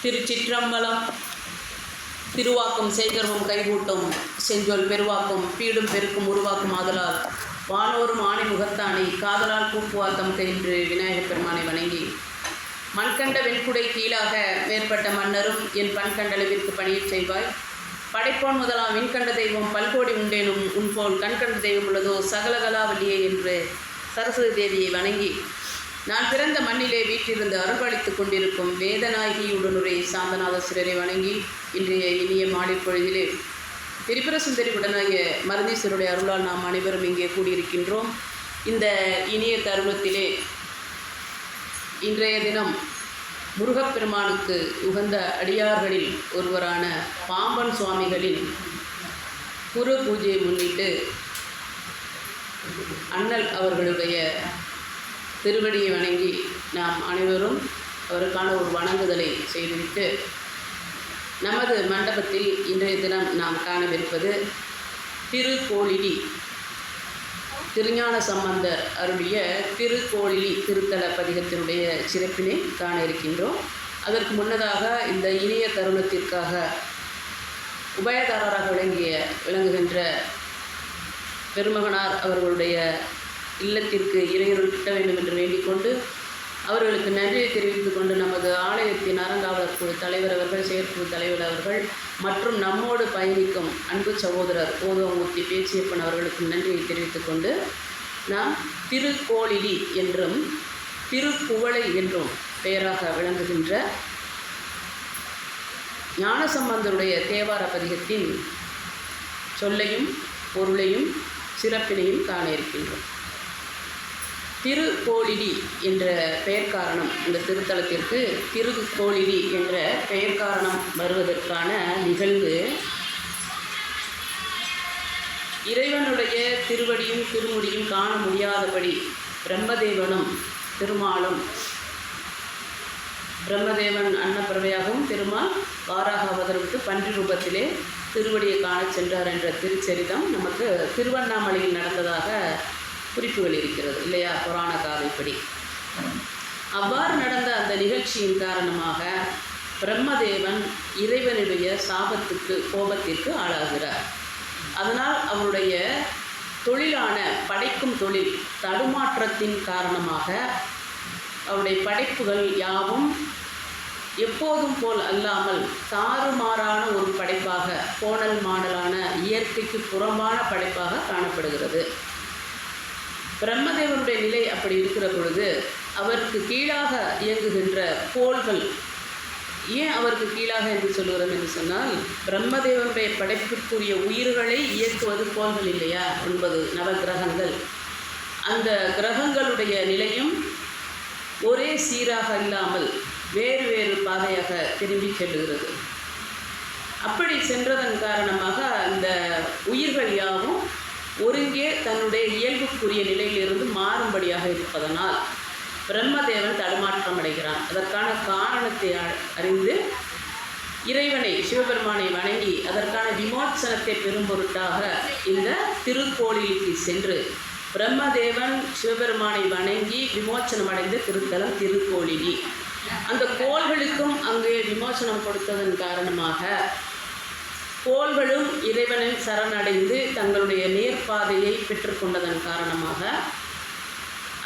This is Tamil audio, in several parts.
திருச்சிற்றம்பலம். திருவாக்கும் செய்கர்வம் கைகூட்டும் செஞ்சொல் பெருவாக்கும் பீடும் பெருக்கும் உருவாக்கும் ஆதலால் வானோரும் ஆணை முகத்தானை காதலால் கூப்புவார்த்தம் கைன்று விநாயகப் பெருமானை வணங்கி மண்கண்ட வெண்குடை கீழாக மேற்பட்ட மன்னரும் என் பண்கண்டளவிற்கு பணியச் செய்வாய். படைப்போன் முதலாம் விண்கண்ட தெய்வம் பல்கோடி உண்டேனும் உன்போல் கண்கண்ட தெய்வம் உள்ளதோ சகலகலாவல்லியே என்று சரஸ்வதி தேவியை வணங்கி நான் பிறந்த மண்ணிலே வீட்டிலிருந்து அருள்பாலித்துக் கொண்டிருக்கும் வேதநாயகியுடனுரை சாந்தநாதசுரரை வணங்கி இன்றைய இனிய மாலை பொழுதிலே திரிபுர சுந்தரி உடனாகிய மருந்தீஸ்வருடைய அருளால் நாம் அனைவரும் இங்கே கூடியிருக்கின்றோம். இந்த இனிய தருணத்திலே இன்றைய தினம் முருகப்பெருமானுக்கு உகந்த அடியார்களில் ஒருவரான பாம்பன் சுவாமிகளின் குரு பூஜையை முன்னிட்டு அண்ணல் அவர்களுடைய திருவடியை வணங்கி நாம் அனைவரும் அவருக்கான ஒரு வணங்குதலை செய்துவிட்டு நமது மண்டபத்தில் இன்றைய தினம் நாம் காணவிருப்பது திருக்கோளிலி திருஞான சம்பந்தர் அருளிய திருக்கோளிலி திருத்தல பதிகத்தினுடைய சிறப்பினை காண இருக்கின்றோம். அதற்கு முன்னதாக இந்த இனிய தருணத்திற்காக உபயதாரராக விளங்குகின்ற பெருமகனார் அவர்களுடைய இல்லத்திற்கு இறையருள் கிட்ட வேண்டும் என்று வேண்டிக்கொண்டு அவர்களுக்கு நன்றியை தெரிவித்துக் கொண்டு நமது ஆலயத்தின் அறங்காவலர் குழு தலைவர் அவர்கள், செயற்குழு தலைவர் அவர்கள் மற்றும் நம்மோடு பயணிக்கும் அன்பு சகோதரர் ஓதவமூர்த்தி பேச்சியப்பன் அவர்களுக்கு நன்றியை தெரிவித்துக் கொண்டு நாம் திருக்கோளிலி என்றும் திருக்குவளை என்றும் பெயராக விளங்குகின்ற ஞானசம்பந்தருடைய தேவார பதிகத்தின் சொல்லையும் பொருளையும் சிறப்பினையும் காண இருக்கின்றோம். திருக்கோளிலி என்ற பெயர் காரணம், இந்த திருத்தலத்திற்கு திருக்கோளிலி என்ற பெயர் காரணம் வருவதற்கான நிகழ்வு இறைவனுடைய திருவடியும் திருமுடியும் காண முடியாதபடி பிரம்மதேவனும் திருமாலும், பிரம்மதேவன் அன்னப்பறவையாகவும் திருமால் வாராக அவதரித்து பன்றி ரூபத்திலே திருவடியை காண சென்றார் என்ற திருச்சரிதம் நமக்கு திருவண்ணாமலையில் நடந்ததாக குறிப்புகள் இருக்கிறது இல்லையா, புராண காதைப்படி. அவ்வாறு நடந்த அந்த நிகழ்ச்சியின் காரணமாக பிரம்மதேவன் இறைவனுடைய கோபத்திற்கு ஆளாகிறார். அதனால் அவருடைய தொழிலான படைக்கும் தொழில் தடுமாற்றத்தின் காரணமாக அவருடைய படைப்புகள் யாவும் எப்போதும் போல் அல்லாமல் தாறுமாறான ஒரு படைப்பாக, கோணல் மாடலான இயற்கைக்கு புறம்பான படைப்பாக காணப்படுகிறது. பிரம்மதேவனுடைய நிலை அப்படி இருக்கிற பொழுது அவருக்கு கீழாக இயங்குகின்ற கோள்கள், ஏன் அவருக்கு கீழாக என்று சொல்லுகிறோம் என்று சொன்னால், பிரம்மதேவனுடைய படைப்பிற்குரிய உயிர்களை இயக்குவது கோள்கள் இல்லையா, 9 நவகிரகங்கள். அந்த கிரகங்களுடைய நிலையும் ஒரே சீராக இல்லாமல் வேறு வேறு பாதையாக திரும்பி செல்லுகிறது. அப்படி சென்றதன் காரணமாக அந்த உயிர்கள் யாவும் ஒருங்கே தன்னுடைய இயல்புக்குரிய நிலையிலிருந்து மாறும்படியாக இருப்பதனால் பிரம்மதேவன் தடுமாற்றம் அடைகிறான். அதற்கான காரணத்தை அறிந்து இறைவனை சிவபெருமானை வணங்கி அதற்கான விமோச்சனத்தை பெரும் பொருட்டாக இந்த திருக்கோளிலிக்கு சென்று பிரம்மதேவன் சிவபெருமானை வணங்கி விமோச்சனம் அடைந்த திருத்தலம் திருக்கோளிலி. அந்த கோள்களுக்கும் அங்கே விமோசனம் கொடுத்ததன் காரணமாக கோள்களும் இறைவனின் சரணடைந்து தங்களுடைய நேர்பாதையை பெற்றுக்கொண்டதன் காரணமாக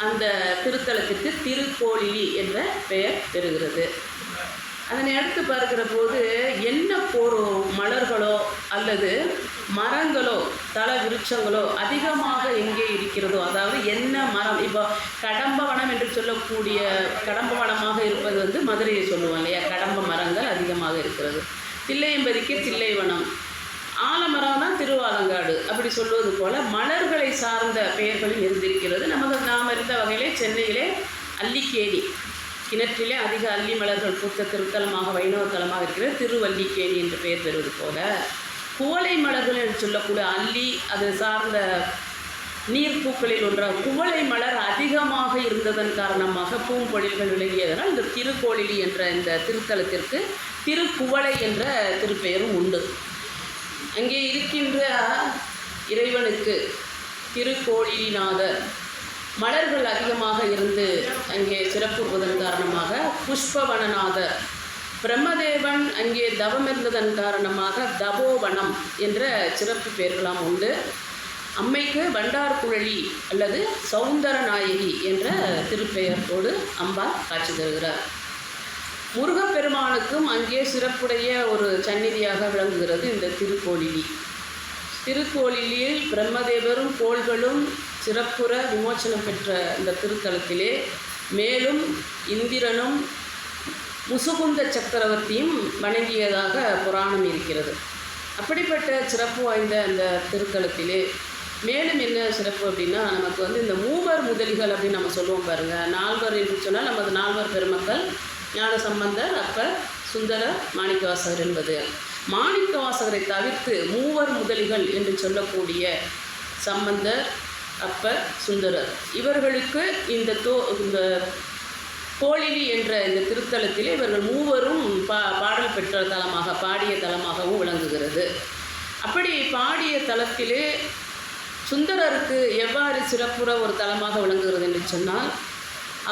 அந்த திருத்தலத்திற்கு திருக்கோளிலி என்ற பெயர் பெறுகிறது. அதனை அடுத்து பார்க்கிற போது என்ன மலர்களோ அல்லது மரங்களோ தல விருட்சங்களோ அதிகமாக எங்கே இருக்கிறதோ, அதாவது என்ன மரம், இப்போ கடம்பவனம் என்று சொல்லக்கூடிய கடம்பவனமாக இருப்பது மதுரையை சொல்லுவோம் இல்லையா, கடம்ப மரங்கள் அதிகமாக இருக்கிறது. தில்லையம்பதிக்கு தில்லைவனம், ஆலமரம் தான் திருவாலங்காடு, அப்படி சொல்வது போல் மலர்களை சார்ந்த பெயர்களும் இருந்திருக்கிறது. நாம் இருந்த வகையிலே சென்னையிலே அல்லிக்கேணி, கிணற்றிலே அதிக அல்லி மலர்கள் பூத்த திருத்தலமாக வைணவ தலமாக இருக்கிறது திருவல்லிக்கேணி என்று பெயர் பெறுவது போல, குவளை மலர்கள் என்று சொல்லக்கூடிய அல்லி அது சார்ந்த நீர்ப்பூக்களில் ஒன்றாக குவளை மலர் அதிகமாக இருந்ததன் காரணமாக பூம்பொழில்கள் விளங்கியதனால் இந்த திருக்கோளிலி என்ற இந்த திருத்தலத்திற்கு திருக்குவளை என்ற திருப்பெயரும் உண்டு. அங்கே இருக்கின்ற இறைவனுக்கு திருக்கோளிலிநாதர் மலர்கள் அதிகமாக இருந்து அங்கே சிறப்புறுவதன் காரணமாக புஷ்பவனநாதர் பிரம்மதேவன் அங்கே தவம் இருந்ததன் காரணமாக தபோவனம் என்ற சிறப்பு பெயர்களாம் உண்டு. அம்மைக்கு வண்டார்குழலி அல்லது சௌந்தர நாயகி என்ற திருப்பெயரோடு அம்பாள் காட்சி தருகிறார். முருகப்பெருமானுக்கும் அங்கே சிறப்புடைய ஒரு சந்நிதியாக விளங்குகிறது இந்த திருக்கோளிலி. திருக்கோளிலியில் பிரம்மதேவரும் கோள்களும் சிறப்புற விமோச்சனம் பெற்ற இந்த திருத்தலத்திலே மேலும் இந்திரனும் முசுகுந்த சக்கரவர்த்தியும் வணங்கியதாக புராணம் இருக்கிறது. அப்படிப்பட்ட சிறப்பு வாய்ந்த அந்த திருத்தலத்திலே மேலும் என்ன சிறப்பு அப்படின்னா, நமக்கு இந்த மூவர் முதலிகள் அப்படின்னு நம்ம சொல்லுவோம் பாருங்கள். நால்வர் என்று சொன்னால் நமது நால்வர் பெருமக்கள் ஞானசம்பந்தர், அப்பர், சுந்தரர், மாணிக்கவாசகர் என்பது. மாணிக்கவாசகரை தவிர்த்து மூவர் முதலிகள் என்று சொல்லக்கூடிய சம்பந்தர், அப்பர், சுந்தரர் இவர்களுக்கு இந்த கோளிலி என்ற இந்த திருத்தலத்திலே இவர்கள் மூவரும் பாடல் பெற்ற தலமாக பாடிய தலமாகவும் விளங்குகிறது. அப்படி பாடிய தலத்திலே சுந்தரருக்கு எவ்வாறு சிறப்புற ஒரு தலமாக விளங்குகிறது என்று சொன்னால்,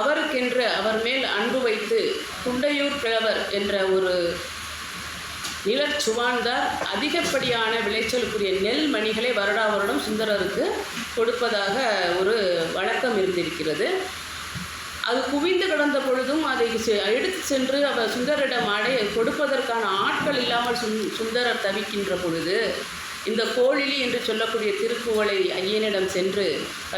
அவருக்கென்று அவர் மேல் அன்பு வைத்து குண்டையூர் கிழவர் என்ற ஒரு நிலச்சுவான்தார் அதிகப்படியான விளைச்சலுக்குரிய நெல் மணிகளை வருடா வருடம் சுந்தரருக்கு கொடுப்பதாக ஒரு வழக்கம் இருந்திருக்கிறது. அது குவிந்து கிடந்த பொழுதும் அதை எடுத்து சென்று அவர் சுந்தரிடம் கொடுப்பதற்கான ஆட்கள் இல்லாமல் சுந்தரர் தவிக்கின்ற பொழுது இந்த கோளிலி என்று சொல்லக்கூடிய திருக்குவளை ஐயனிடம் சென்று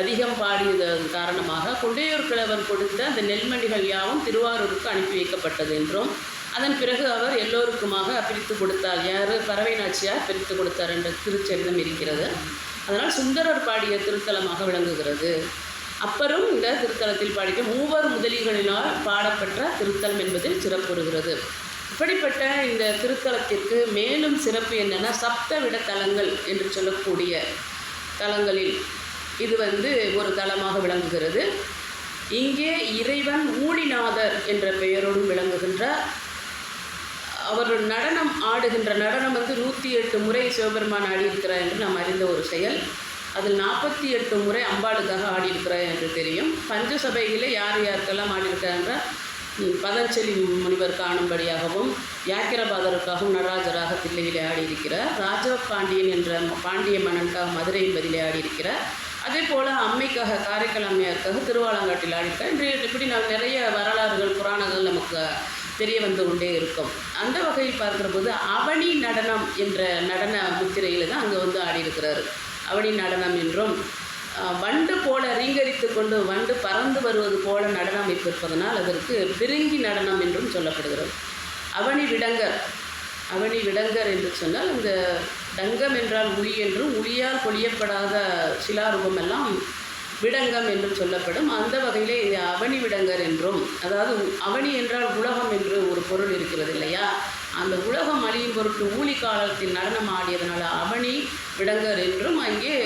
அதிகம் பாடியதன் காரணமாக குண்டையூர் கிழவன் கொடுத்த அந்த நெல்மணிகள் யாவும் திருவாரூருக்கு அனுப்பி வைக்கப்பட்டது என்றும், அதன் பிறகு அவர் எல்லோருக்குமாக பிரித்து கொடுத்தார். யார்? பறவை நாச்சியார் பிரித்து கொடுத்தார் என்ற திருச்சரிதம் இருக்கிறது. அதனால் சுந்தரர் பாடிய திருத்தலமாக விளங்குகிறது. அப்பரும் இந்த திருத்தலத்தில் பாடிய மூவர் முதலிகளினால் பாடப்பட்ட திருத்தலம் என்பதில் சிறப்புறுகிறது. இப்படிப்பட்ட இந்த திருத்தலத்திற்கு மேலும் சிறப்பு என்னென்னா, சப்தவிட தலங்கள் என்று சொல்லக்கூடிய தலங்களில் இது ஒரு தலமாக விளங்குகிறது. இங்கே இறைவன் ஊழிநாதர் என்ற பெயரோடும் விளங்குகின்றார். அவர் நடனம் ஆடுகின்ற நடனம் 108 முறை சிவபெருமான் ஆடியிருக்கிறார் என்று நாம் அறிந்த ஒரு செயல். அதில் 48 முறை அம்பாளுக்காக ஆடியிருக்கிறார் என்று தெரியும். பஞ்சசபையிலே யார் யாருக்கெல்லாம் ஆடியிருக்கிறார் என்றால், பதஞ்சலி முனிவர் காணும்படியாகவும் வியாக்கிரபாதருக்காகவும் நடராஜராக தில்லையிலே ஆடியிருக்கிறார். ராஜபாண்டியன் என்ற பாண்டிய மன்னனுக்காக மதுரையின் பதிலே ஆடியிருக்கிறார். அதே போல் அம்மைக்காக காரைக்கால் அம்மையாருக்காக திருவாலங்காட்டில் ஆடியிருக்கார். இன்று இப்படி நிறைய வரலாறுகள் புராணங்கள் நமக்கு தெரிய வந்து கொண்டே இருக்கும். அந்த வகையில் பார்க்குற போது அவனி நடனம் என்ற நடன முத்திரையில் தான் அங்கே ஆடியிருக்கிறார். அவனி நடனம் என்றும், வண்டு போல ரீங்கரித்து கொண்டு வண்டு பறந்து வருவது போல நடனம் அமைத்திருப்பதனால் அதற்கு பிரிங்கி நடனம் என்றும் சொல்லப்படுகிறது. அவனி விடங்கர் என்று சொன்னால், இந்த டங்கம் என்றால் உளி என்றும், உளியால் பொழியப்படாத சிலாரூபம் எல்லாம் விடங்கம் என்றும் சொல்லப்படும். அந்த வகையிலே இது அவனி விடங்கர் என்றும், அதாவது அவனி என்றால் உலகம் என்று ஒரு பொருள் இருக்கிறது இல்லையா, அந்த உலகம் அழியும் பொருட்டு ஊழி காலத்தில் நடனம் ஆடியதனால அவனி விடங்கர் என்றும், அங்கே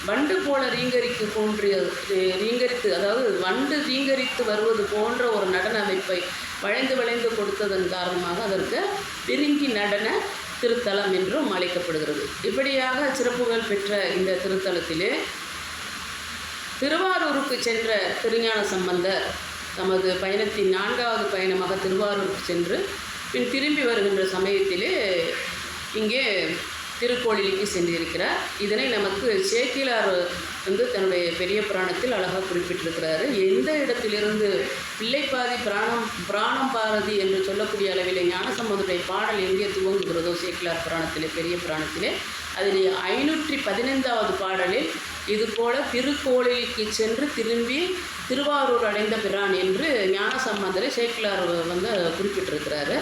வண்டு போல ரீங்கரித்து அதாவது வண்டு ரீங்கரித்து வருவது போன்ற ஒரு நடன அமைப்பை வளைந்து கொடுத்ததன் காரணமாக அதற்கு பிரிங்கி நடன திருத்தலம் என்றும் அழைக்கப்படுகிறது. இப்படியாக சிறப்புகள் பெற்ற இந்த திருத்தலத்திலே திருவாரூருக்கு சென்ற திருஞான சம்பந்தர் தமது பயணத்தின் 4வது பயணமாக திருவாரூருக்கு சென்று பின் திரும்பி வருகின்ற சமயத்திலே இங்கே திருக்கோளிலிக்கு சென்றிருக்கிறார். இதனை நமக்கு சேக்கிழார் தன்னுடைய பெரிய புராணத்தில் அழகாக குறிப்பிட்டிருக்கிறாரு. எந்த இடத்திலிருந்து பிள்ளைப்பாதி பிராணம் பாரதி என்று சொல்லக்கூடிய அளவிலே ஞானசம்பந்தருடைய பாடல் எங்கே துவங்குகிறதோ சேக்கிழார் புராணத்திலே, பெரிய புராணத்திலே, அதில் 515வது பாடலில் இதுபோல திருக்கோளிலிக்கு சென்று திரும்பி திருவாரூர் அடைந்த பிரான் என்று ஞானசம்பந்தரை சேக்கிழார் குறிப்பிட்டிருக்கிறாரு.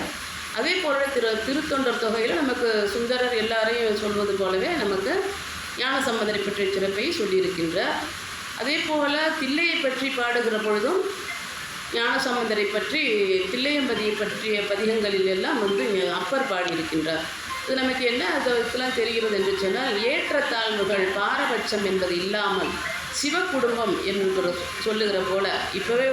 அதே போல திருத்தொண்டர் தொகையில் நமக்கு சுந்தரர் எல்லாரையும் சொல்வது போலவே நமக்கு ஞானசம்பந்தரை பற்றிய சிறப்பை சொல்லியிருக்கின்றார். அதே போல் தில்லையை பற்றி பாடுகிற பொழுதும் ஞானசம்பந்தரை பற்றி தில்லையம்பதியை பற்றிய பதிகங்களில் எல்லாம் அப்பர் பாடியிருக்கின்றார். இது நமக்கு என்ன அதெல்லாம் தெரிகிறது என்று சொன்னால், ஏற்றத்தாழ்வுகள் பாரபட்சம் என்பது இல்லாமல் சிவக்குடும்பம் என்று சொல்லுகிற போல இப்போவே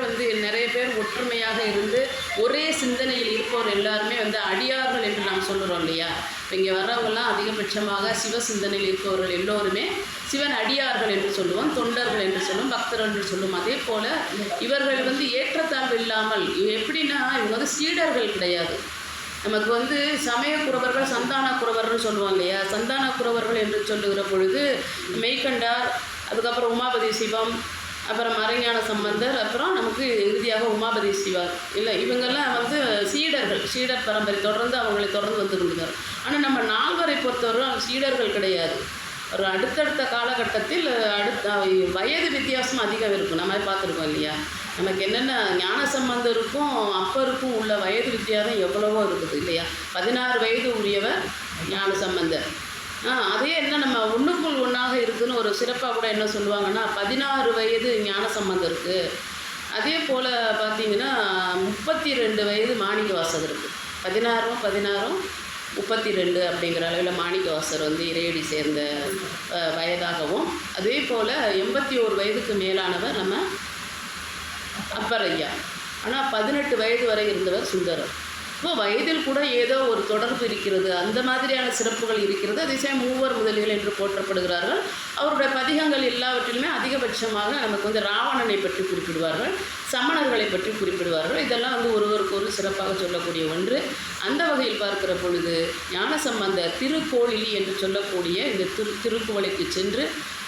நிறைய பேர் ஒற்றுமையாக இருந்து ஒரே சிந்தனையில் இருப்பவர் எல்லாருமே அடியார்கள் என்று நாம் சொல்லுறோம் இல்லையா. இப்போ இங்கே வர்றவங்கெல்லாம் அதிகபட்சமாக சிவ சிந்தனையில் இருப்பவர்கள் எல்லோருமே சிவன் அடியார்கள் என்று சொல்லுவோம், தொண்டர்கள் என்று சொல்லுவோம், பக்தர்கள் என்று சொல்லுவோம். அதே போல் இவர்கள் ஏற்றத்தாழ்வு இல்லாமல் எப்படின்னா, இவங்க சீடர்கள் கிடையாது. நமக்கு வந்து சமய குறவர்கள் சந்தான குறவர்கள் சொல்லுவோம் இல்லையா. சந்தான குறவர்கள் என்று சொல்லுகிற பொழுது மெய்கண்டார், அதுக்கப்புறம் உமாபதி சிவம், அப்புறம் மறைஞான சம்பந்தர், அப்புறம் நமக்கு இறுதியாக உமாபதி சிவார் இல்லை, இவங்கெல்லாம் வந்து சீடர் பரம்பரை தொடர்ந்து அவங்களை தொடர்ந்து வந்துருந்தார். ஆனால் நம்ம நால்வரை பொறுத்தவரை சீடர்கள் கிடையாது. ஒரு அடுத்தடுத்த காலகட்டத்தில் வயது வித்தியாசம் அதிகம் இருக்கும். நம்ம பார்த்துருக்கோம் இல்லையா. நமக்கு என்னென்ன ஞான சம்பந்தருக்கும் அப்பருக்கும் உள்ள வயது வித்தியாசம் எவ்வளவோ இருக்குது இல்லையா. 16 வயது உரியவர் ஞான சம்பந்தர். அதே என்ன நம்ம ஒன்றுக்குள் ஒன்றாக இருக்குதுன்னு ஒரு சிறப்பாக கூட என்ன சொல்லுவாங்கன்னா 16 வயது ஞான சம்பந்தருக்கு. அதே போல் பார்த்திங்கன்னா 32 வயது மாணிக்க வாசகருக்கு. 16 32 அப்படிங்கிற அளவில் மாணிக்கவாசர் வந்து இறையடி சேர்ந்த வயதாகவும், அதே போல் 81 வயதுக்கு மேலானவர் நம்ம அப்பர் ஐயா. ஆனால் 18 வயது வரை இருந்தவர் சுந்தரர். இப்போ வயதில் கூட ஏதோ ஒரு தொடர்பு இருக்கிறது, அந்த மாதிரியான சிறப்புகள் இருக்கிறது. அதே சமயம் மூவர் முதலிகள் என்று போற்றப்படுகிறார்கள். அவருடைய பதிகங்கள் எல்லாவற்றிலுமே அதிகபட்சமாக நமக்கு வந்து ராவணனை பற்றி குறிப்பிடுவார்கள், சமணர்களை பற்றி குறிப்பிடுவார்கள். இதெல்லாம் வந்து ஒருவருக்கு ஒரு சிறப்பாக சொல்லக்கூடிய ஒன்று. அந்த வகையில் பார்க்கிற பொழுது ஞானசம்பந்த திருக்கோளிலி என்று சொல்லக்கூடிய இந்த திருக்குவளைக்கு சென்று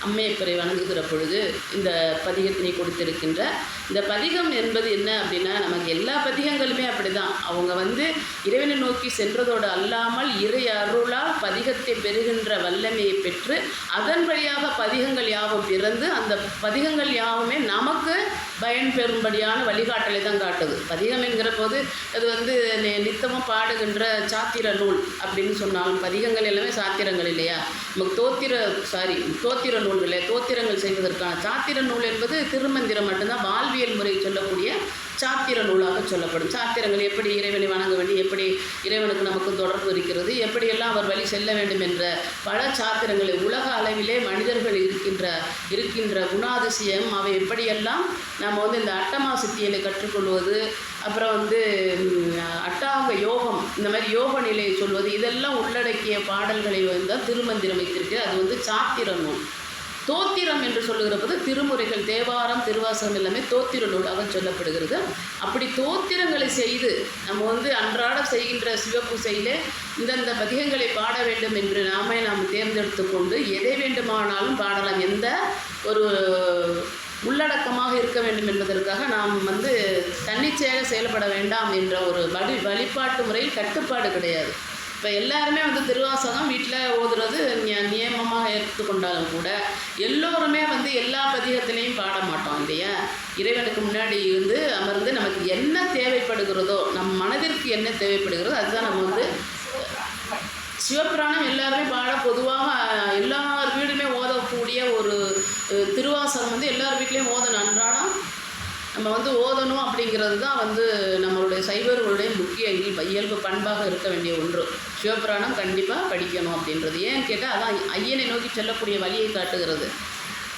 அம்மையப்பரை வணங்குகிற பொழுது இந்த பதிகத்தினை கொடுத்திருக்கின்ற இந்த பதிகம் என்பது என்ன அப்படின்னா, நமக்கு எல்லா பதிகங்களுமே அப்படி தான். அவங்க வந்து இறைவனை நோக்கி சென்றதோடு அல்லாமல் இறை அருளால் பதிகத்தை பெறுகின்ற வல்லமையை பெற்று அதன் வழியாக பதிகங்கள் யாவும் பிறந்து அந்த பதிகங்கள் யாவுமே நமக்கு பயன் பெறும்படியான வழிகாட்டலை தான் காட்டுது. பதிகம் என்கிற போது அது வந்து நித்தமும் பாடுகின்ற சாத்திர நூல் அப்படின்னு சொன்னாலும் பதிகங்கள் எல்லாமே சாத்திரங்கள் இல்லையா. நமக்கு தோத்திர நூல்களே, தோத்திரங்கள் செய்வதற்கான சாத்திர நூல் என்பது திருமந்திரம் மட்டும்தான். வாழ்வியல் முறை சொல்லக்கூடிய சாத்திர நூலாக சொல்லப்படும். சாத்திரங்கள் எப்படி இறைவனை வணங்க வேண்டும், எப்படி இறைவனுக்கு நமக்கு தொடர்பு இருக்கிறது, எப்படியெல்லாம் அவர் வழி செல்ல வேண்டும் என்ற பல சாத்திரங்களை உலக அளவிலே மனிதர்கள் இருக்கின்ற குணாதிசயம் அவை எப்படியெல்லாம் நாம் வந்து இந்த அட்டமா சித்தியலை கற்றுக்கொள்வது, அப்புறம் வந்து அட்டாங்க யோகம், இந்த மாதிரி யோக நிலையை சொல்வது, இதெல்லாம் உள்ளடக்கிய பாடல்களை வந்து திருமந்திரம் வைத்திருக்கு. அது வந்து சாத்திர நூல். தோத்திரம் என்று சொல்லுகிற போது திருமுறைகள், தேவாரம், திருவாசகம் எல்லாமே தோத்திர நூலாக சொல்லப்படுகிறது. அப்படி தோத்திரங்களை செய்து நம்ம வந்து அன்றாடம் செய்கின்ற சிவபூசையிலே இந்தந்த பதிகங்களை பாட வேண்டும் என்று நாம் தேர்ந்தெடுத்து கொண்டு எதை வேண்டுமானாலும் பாடலாம். எந்த ஒரு உள்ளடக்கமாக இருக்க வேண்டும் என்பதற்காக நாம் வந்து தன்னிச்சையாக செயல்பட வேண்டாம் என்ற ஒரு வழிபாட்டு முறையில் கட்டுப்பாடு கிடையாது. இப்போ எல்லாருமே வந்து திருவாசகம் வீட்டில் ஓதுறது நியமமாக எடுத்துக்கொண்டாலும் கூட எல்லோருமே வந்து எல்லா பதிகத்திலையும் பாட மாட்டோம் இல்லையா. இறைவனுக்கு முன்னாடி இருந்து அமர்ந்து நமக்கு என்ன தேவைப்படுகிறதோ, நம் மனதிற்கு என்ன தேவைப்படுகிறதோ அதுதான் நம்ம வந்து சிவபுராணம் எல்லாருமே பாட பொதுவாக எல்லார் வீடுமே ஓதக்கூடிய ஒரு திருவாசகம் வந்து எல்லார் வீட்லேயும் ஓதணும். அன்றாடம் நம்ம வந்து ஓதணும் அப்படிங்கிறது தான் வந்து நம்மளுடைய சைவர்களுடைய முக்கிய இயல்பு பண்பாக இருக்க வேண்டிய ஒன்று. சிவபுராணம் கண்டிப்பாக படிக்கணும் அப்படின்றது. ஏன்னு கேட்டால் அதான் ஐயனை நோக்கி செல்லக்கூடிய வழியை காட்டுகிறது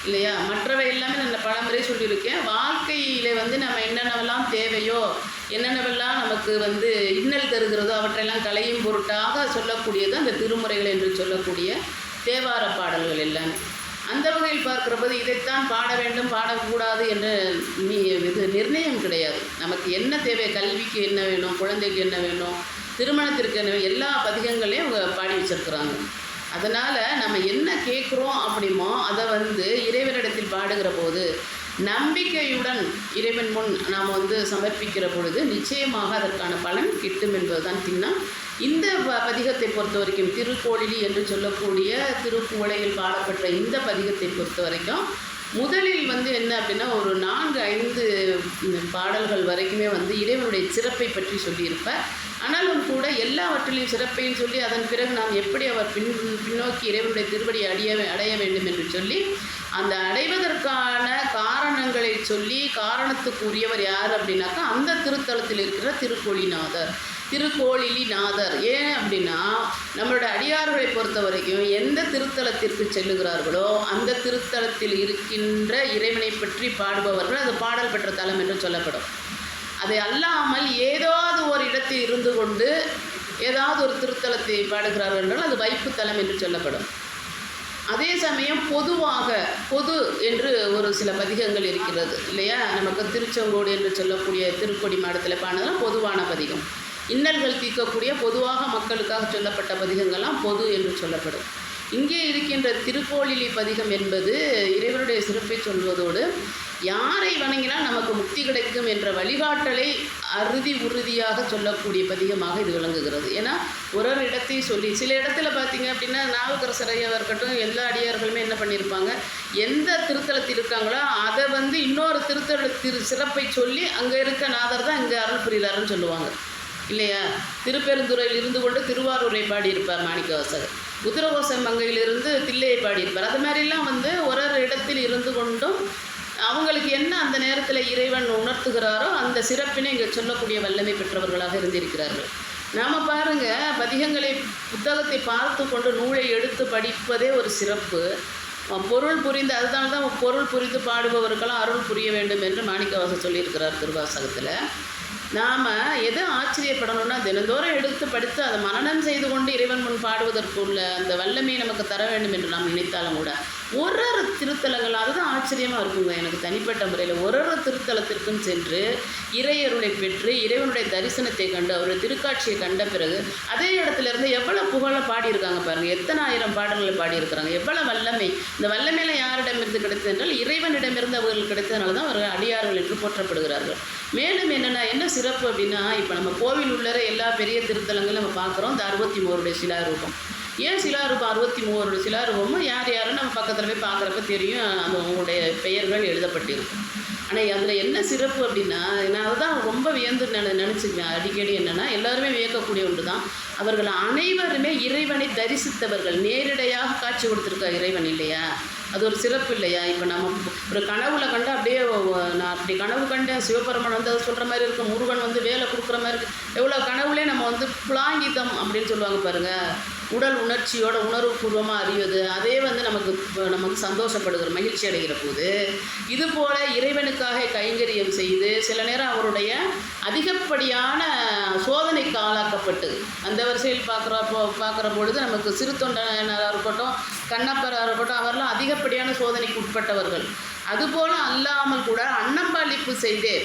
இல்லையா. மற்றவை எல்லாமே நான் பல முறை சொல்லியிருக்கேன். வாழ்க்கையில் வந்து நம்ம என்னென்னவெல்லாம் தேவையோ, என்னென்னவெல்லாம் நமக்கு வந்து இன்னல் தருகிறதோ அவற்றையெல்லாம் களையும் பொருட்டாக சொல்லக்கூடியது அந்த திருமுறைகள் என்று சொல்லக்கூடிய தேவார பாடல்கள் எல்லாமே. அந்த வகையில் பார்க்குற போது இதைத்தான் பாட வேண்டும், பாடக்கூடாது என்ற இது நிர்ணயம் கிடையாது. நமக்கு என்ன தேவை, கல்விக்கு என்ன வேணும், குழந்தைக்கு என்ன வேணும், திருமணத்திற்கு என்ன வேணும், எல்லா பதிகங்களையும் அவங்க பாடி வச்சுருக்குறாங்க. அதனால் நம்ம என்ன கேட்குறோம் அப்படிமோ அதை வந்து இறைவனிடத்தில் பாடுகிற போது நம்பிக்கையுடன் இறைவன் முன் நாம் வந்து சமர்ப்பிக்கிற பொழுது நிச்சயமாக அதற்கான பலன் கிட்டும் என்பதுதான் திண்ணம். இந்த பதிகத்தை பொறுத்த வரைக்கும் திருக்கோளிலி என்று சொல்லக்கூடிய திருக்குவளையில் பாடப்பட்ட இந்த பதிகத்தை பொறுத்த வரைக்கும் முதலில் வந்து என்ன அப்படின்னா ஒரு 4-5 பாடல்கள் வரைக்குமே வந்து இறைவனுடைய சிறப்பை பற்றி சொல்லியிருப்பார். ஆனாலும் கூட எல்லாவற்றிலையும் சிறப்பையும் சொல்லி அதன் பிறகு நாம் எப்படி அவர் பின்னோக்கி இறைவனுடைய திருவடியை அடைய வேண்டும் என்று சொல்லி அந்த அடைவதற்கான காரணங்களை சொல்லி காரணத்துக்குரியவர் யார் அப்படின்னாக்கா அந்த திருத்தலத்தில் இருக்கிற திருக்கோளிலிநாதர். ஏன் அப்படின்னா நம்மளோட அடியார்களை பொறுத்த வரைக்கும் எந்த திருத்தலத்திற்கு செல்லுகிறார்களோ அந்த திருத்தலத்தில் இருக்கின்ற இறைவனை பற்றி பாடுபவர்கள் அது பாடல் பெற்ற தலம் என்று சொல்லப்படும். அதை அல்லாமல் ஏதாவது ஒரு இடத்தில் இருந்து கொண்டு ஏதாவது ஒரு திருத்தலத்தை பாடுகிறார்கள் என்றால் அது வைப்புத்தலம் என்று சொல்லப்படும். அதே சமயம் பொது என்று ஒரு சில பதிகங்கள் இருக்கிறது இல்லையா. நமக்கு திருச்செங்கோடு என்று சொல்லக்கூடிய திருக்கொடி மாடத்தில் பாடினதுலாம் பொதுவான பதிகம். இன்னல்கள் தீர்க்கக்கூடிய பொதுவாக மக்களுக்காக சொல்லப்பட்ட பதிகங்கள்லாம் பொது என்று சொல்லப்படும். இங்கே இருக்கின்ற திருக்கோளிலி பதிகம் என்பது இறைவனுடைய சிறப்பை சொல்வதோடு யாரை வணங்கினால் நமக்கு முக்தி கிடைக்கும் என்ற வழிகாட்டலை உறுதியாக சொல்லக்கூடிய பதிகமாக இது விளங்குகிறது. ஏன்னா ஒரு இடத்தை சொல்லி சில இடத்துல பார்த்தீங்க அப்படின்னா நாவுக்கரசரையாக இருக்கட்டும் எல்லா அடியார்களுமே என்ன பண்ணியிருப்பாங்க, எந்த திருத்தலத்தில் இருக்காங்களோ அதை இன்னொரு சிறப்பை சொல்லி அங்கே இருக்க நாதர் தான் இங்கே அருள் புரிகிறாருன்னு சொல்லுவாங்க இல்லையா. திருப்பெருந்துறையில் இருந்து கொண்டு திருவாரூரை பாடியிருப்பார் மாணிக்கவாசகர், உத்தரகோசம் மங்கையிலிருந்து தில்லையை பாடியிருப்பார். அது மாதிரிலாம் ஒரு இடத்தில் இருந்து கொண்டும் அவங்களுக்கு என்ன அந்த நேரத்தில் இறைவன் உணர்த்துகிறாரோ அந்த சிறப்பினை இங்கே சொல்லக்கூடிய வல்லமை பெற்றவர்களாக இருந்திருக்கிறார்கள். நாம் பாருங்கள், பதிகங்களை புத்தகத்தை பார்த்து கொண்டு நூலை எடுத்து படிப்பதே ஒரு சிறப்பு. பொருள் புரிந்து அதனால தான் பொருள் புரிந்து பாடுபவருக்கெல்லாம் அருள் புரிய வேண்டும் என்று மாணிக்கவாசகர் சொல்லியிருக்கிறார் திருவாசகத்தில். நாம் எதை ஆச்சரியப்படணும்னா தினந்தோறும் எடுத்து படித்து அதை மனனம் செய்து கொண்டு இறைவன் முன் பாடுவதற்குள்ள அந்த வல்லமையை நமக்கு தர வேண்டும் என்று நாம் நினைத்தாலும் கூட ஒரு திருத்தலங்கள் அதுதான் ஆச்சரியமாக இருக்குங்க. எனக்கு தனிப்பட்ட முறையில் ஒரு திருத்தலத்திற்கும் சென்று இறையருளை பெற்று இறைவனுடைய தரிசனத்தை கண்டு அவருடைய திருக்காட்சியை கண்ட பிறகு அதே இடத்துல இருந்து எவ்வளோ புகழை பாடியிருக்காங்க பாருங்கள், எத்தனை ஆயிரம் பாடல்களை பாடியிருக்கிறாங்க, எவ்வளோ வல்லமை. இந்த வல்லமையில் யாரிடமிருந்து கிடைத்தது என்றால் இறைவனிடமிருந்து அவர்கள் கிடைத்ததுனால தான் அவர்கள் அடியார்கள் என்று போற்றப்படுகிறார்கள். மேலும் என்ன சிறப்பு அப்படின்னா, இப்போ நம்ம கோவில் உள்ளற எல்லா பெரிய திருத்தலங்களும் நம்ம பார்க்குறோம் இந்த 63 சிலாரூபம். ஏன் சிலாரூபம் 63 சிலாரூபமும் யார் யாரும் நம்ம பக்கத்தில் போய் பார்க்குறப்ப தெரியும், அந்த அவங்களுடைய பெயர்கள் எழுதப்பட்டிருக்கும். ஆனால் அதில் என்ன சிறப்பு அப்படின்னா, நான் அதுதான் ரொம்ப வியந்து நினச்சிக்குவேன் அடிக்கடி. என்னென்னா எல்லாருமே வியக்கக்கூடிய ஒன்று தான், அவர்கள் அனைவருமே இறைவனை தரிசித்தவர்கள், நேரடியாக காட்சி கொடுத்துருக்க இறைவன் இல்லையா, அது ஒரு சிறப்பு இல்லையா. இப்போ நம்ம ஒரு கனவுல கண்டு அப்படியே நான் அப்படி கனவு கண்டேன் சிவபெருமான் அதை சொல்கிற மாதிரி இருக்கும், முருகன் வேலை கொடுக்குற மாதிரி இருக்குது. எவ்வளோ கனவுலே நம்ம புலாங்கிதம் அப்படின்னு சொல்லுவாங்க பாருங்கள், உடல் உணர்ச்சியோட உணர்வுபூர்வமாக அறிவது, அதே நமக்கு சந்தோஷப்படுகிற மகிழ்ச்சி அடைகிற போது இது போல் இறைவனுக்காக கைங்கரியம் செய்து சில நேரம் அவருடைய அதிகப்படியான சோதனைக்கு ஆளாக்கப்பட்டு அந்த வரிசையில் பார்க்குற பொழுது நமக்கு சிறு தொண்டனாக இருக்கட்டும் கண்ணப்பராக இருக்கட்டும் அவரெல்லாம் அதிகப்படியான சோதனைக்கு உட்பட்டவர்கள். அதுபோல் அல்லாமல் கூட அன்னம்பாளிப்பு செய்தே